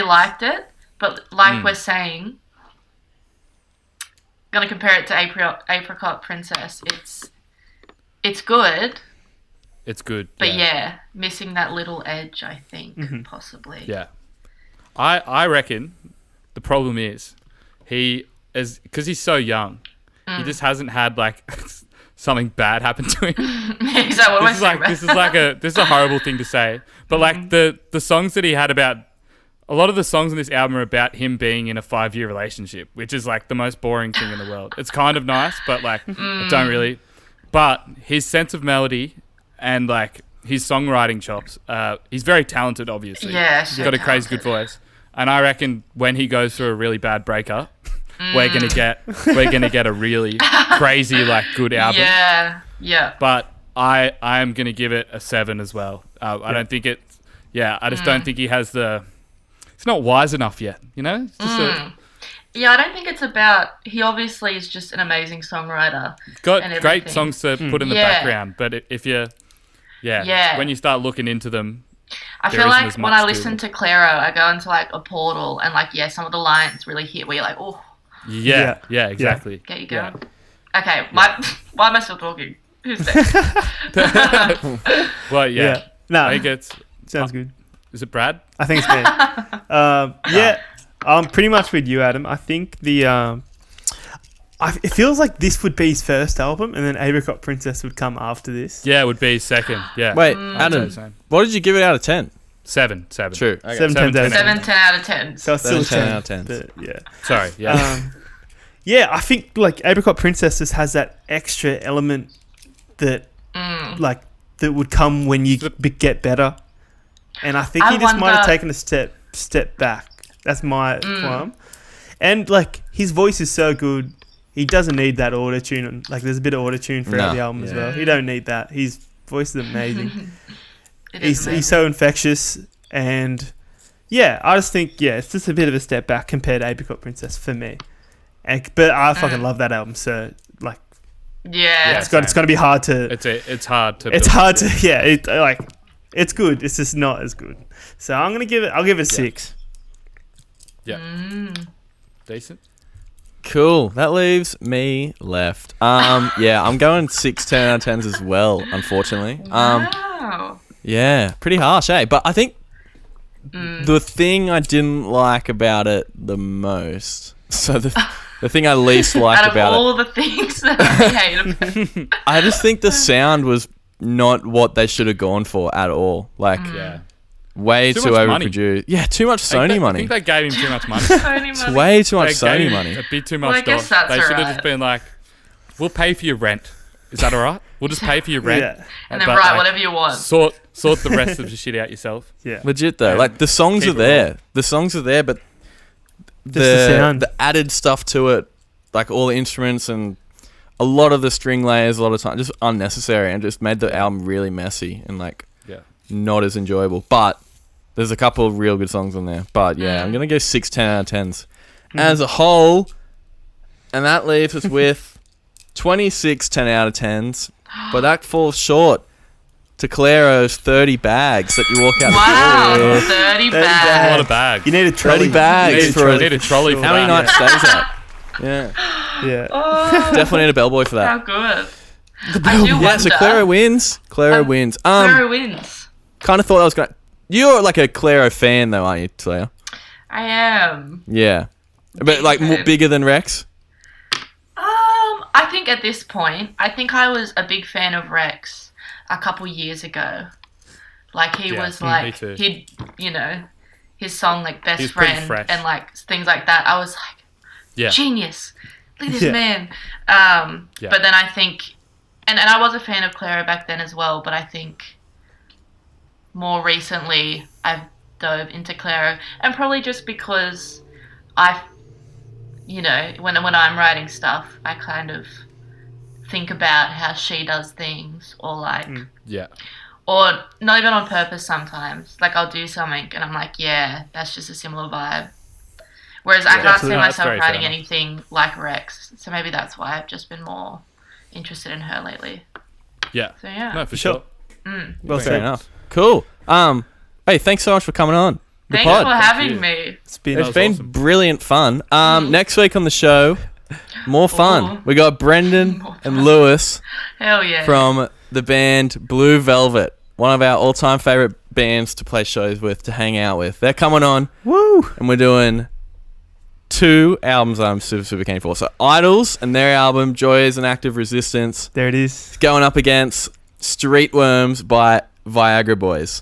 Speaker 4: liked it. But we're saying, gonna compare it to Apricot Princess. It's good.
Speaker 2: It's good.
Speaker 4: But missing that little edge, I think, possibly.
Speaker 2: Yeah. I reckon the problem is because he's so young, he just hasn't had something bad happen to him.
Speaker 4: Is that what we're saying?
Speaker 2: This is a horrible thing to say. But the songs that he had about, a lot of the songs on this album are about him being in a 5-year relationship, which is the most boring thing in the world. It's kind of nice, but I don't really. But his sense of melody and his songwriting chops, he's very talented, obviously.
Speaker 4: Yeah,
Speaker 2: he's got a crazy good voice. And I reckon when he goes through a really bad breakup, we're gonna get a really crazy good album.
Speaker 4: Yeah.
Speaker 2: But I am gonna give it a 7 as well. I don't think it. Yeah, I just don't think he has the. It's not wise enough yet. It's just
Speaker 4: I don't think it's about. He obviously is just an amazing songwriter.
Speaker 2: Got great songs to put in the background, but if you, when you start looking into them.
Speaker 4: I feel like when I listen to Clairo, I go into a portal and some of the lines really hit where you're oh.
Speaker 2: Yeah, exactly.
Speaker 4: Get you going. Yeah. Okay, why am I still talking? Who's next?
Speaker 2: Well,
Speaker 3: No,
Speaker 2: I think it's
Speaker 3: sounds good.
Speaker 2: Is it Brad?
Speaker 3: I think it's me. I'm pretty much with you, Adam. I think it feels like this would be his first album, and then Apricot Princess would come after this.
Speaker 2: Yeah, it would be second. Yeah.
Speaker 1: Wait, Adam, what did you give it out of 10?
Speaker 2: 7.
Speaker 1: True. Okay.
Speaker 3: 7 10
Speaker 4: out of 10.
Speaker 3: So it's still
Speaker 1: 10
Speaker 3: 10
Speaker 1: out of 10.
Speaker 3: But yeah.
Speaker 2: Sorry. Yeah.
Speaker 3: Yeah, I think like Apricot Princess just has that extra element that that would come when you get better. And I think he just might have taken a step back. That's my qualm. And like his voice is so good, he doesn't need that auto-tune. Like there's a bit of auto-tune throughout the album as well. He don't need that. His voice is amazing. He's so infectious, and I just think it's just a bit of a step back compared to Apricot Princess for me. But I fucking love that album, so like it's got to be hard to.
Speaker 2: It's hard to.
Speaker 3: It's hard to it's good. It's just not as good. So I'll give it 6.
Speaker 2: Yeah. Decent.
Speaker 1: Cool. That leaves me left. I'm going 6 10 out of 10s as well, unfortunately.
Speaker 4: Wow.
Speaker 1: Yeah, pretty harsh, eh? But I think the thing I didn't like about it the most, so the thing I least liked about it...
Speaker 4: Out of all the things that I hate about it.
Speaker 1: I just think the sound was not what they should have gone for at all. Like, way too overproduced. Yeah, too much Sony money.
Speaker 2: I think they gave him too much money.
Speaker 1: It's way too much Sony money.
Speaker 2: A bit too much.
Speaker 4: Well, I guess that's
Speaker 2: they should have just been like, we'll pay for your rent. Is that all right? We'll just pay for your rent.
Speaker 3: Yeah.
Speaker 4: And then whatever you want.
Speaker 2: Sort the rest of the shit out yourself.
Speaker 3: Yeah.
Speaker 1: Legit though. Like the songs are there. The songs are there, but the added stuff to it, like all the instruments and a lot of the string layers, a lot of time, just unnecessary, and just made the album really messy and like not as enjoyable. But there's a couple of real good songs on there. But I'm gonna go 6 10 out of 10s as a whole, and that leaves us with 26 10 out of 10s. But that falls short to Clairo's 30 bags that you walk out the door with.
Speaker 4: 30 bags.
Speaker 2: What a bag.
Speaker 3: You need a trolley.
Speaker 1: 30 bags
Speaker 2: You need a trolley for
Speaker 1: how many
Speaker 2: that.
Speaker 1: nights stays that?
Speaker 3: Yeah.
Speaker 4: Oh,
Speaker 1: Definitely need a bellboy for
Speaker 4: how
Speaker 1: that.
Speaker 4: good. I do wonder.
Speaker 1: So Clairo wins. Clairo wins.
Speaker 4: Clairo wins.
Speaker 1: Kind of thought I was gonna. You're like a Clairo fan though, aren't you, Teleah?
Speaker 4: I am.
Speaker 1: Yeah, but like bigger than Rex.
Speaker 4: I think at this point, I think I was a big fan of Rex a couple years ago. Like he was like he'd his song like Best Friend and like things like that. I was like, genius, look at this man. But then I think, and I was a fan of Clairo back then as well. But I think more recently I've dove into Clairo, and probably just because when I'm writing stuff, I kind of think about how she does things, or like, or not even on purpose sometimes. Like I'll do something and I'm like, that's just a similar vibe. Whereas I can't see myself writing anything like Rex, so maybe that's why I've just been more interested in her lately. Yeah. So
Speaker 2: No, for sure.
Speaker 3: Well,
Speaker 1: fair enough. Cool. Hey, thanks so much for coming on.
Speaker 4: Thanks for having me.
Speaker 1: It's been awesome. Brilliant fun. Next week on the show, more fun. We got Brendan and Lewis.
Speaker 4: Hell yeah.
Speaker 1: From the band Blue Velvet, one of our all-time favorite bands to play shows with, to hang out with. They're coming on.
Speaker 3: Woo!
Speaker 1: And we're doing 2 albums I'm super keen for. So Idols and their album Joy is an Act of Resistance.
Speaker 3: There it is.
Speaker 1: It's going up against Streetworms by Viagra Boys.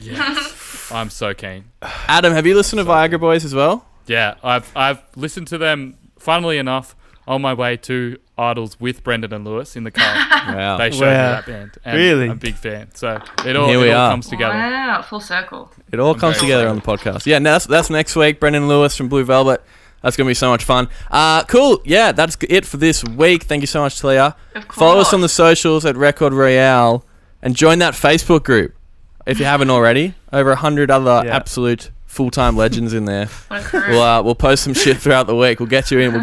Speaker 2: Yes. I'm so keen.
Speaker 1: Adam, have you listened to Viagra Boys as well?
Speaker 2: Yeah, I've listened to them, funnily enough, on my way to Idols with Brendan and Lewis in the car.
Speaker 1: Wow.
Speaker 2: They showed me that band. And
Speaker 3: really?
Speaker 2: I'm a big fan. So it all comes together.
Speaker 4: Wow, full circle.
Speaker 1: It all comes together on the podcast. Yeah, no, that's next week. Brendan and Lewis from Blue Velvet. That's going to be so much fun. Cool. Yeah, that's it for this week. Thank you so much, Teleah. Follow us on the socials at Record Royale and join that Facebook group if you haven't already. Over 100 other absolute full-time legends in there. We'll post some shit throughout the week. We'll get you in.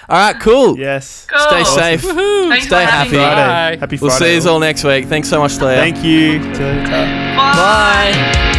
Speaker 1: All right, cool.
Speaker 3: Yes.
Speaker 4: Cool.
Speaker 1: Stay safe. Stay happy.
Speaker 3: Happy Friday.
Speaker 1: We'll see you all next week. Thanks so much, Teleah.
Speaker 3: Thank you.
Speaker 4: Bye.
Speaker 1: Bye.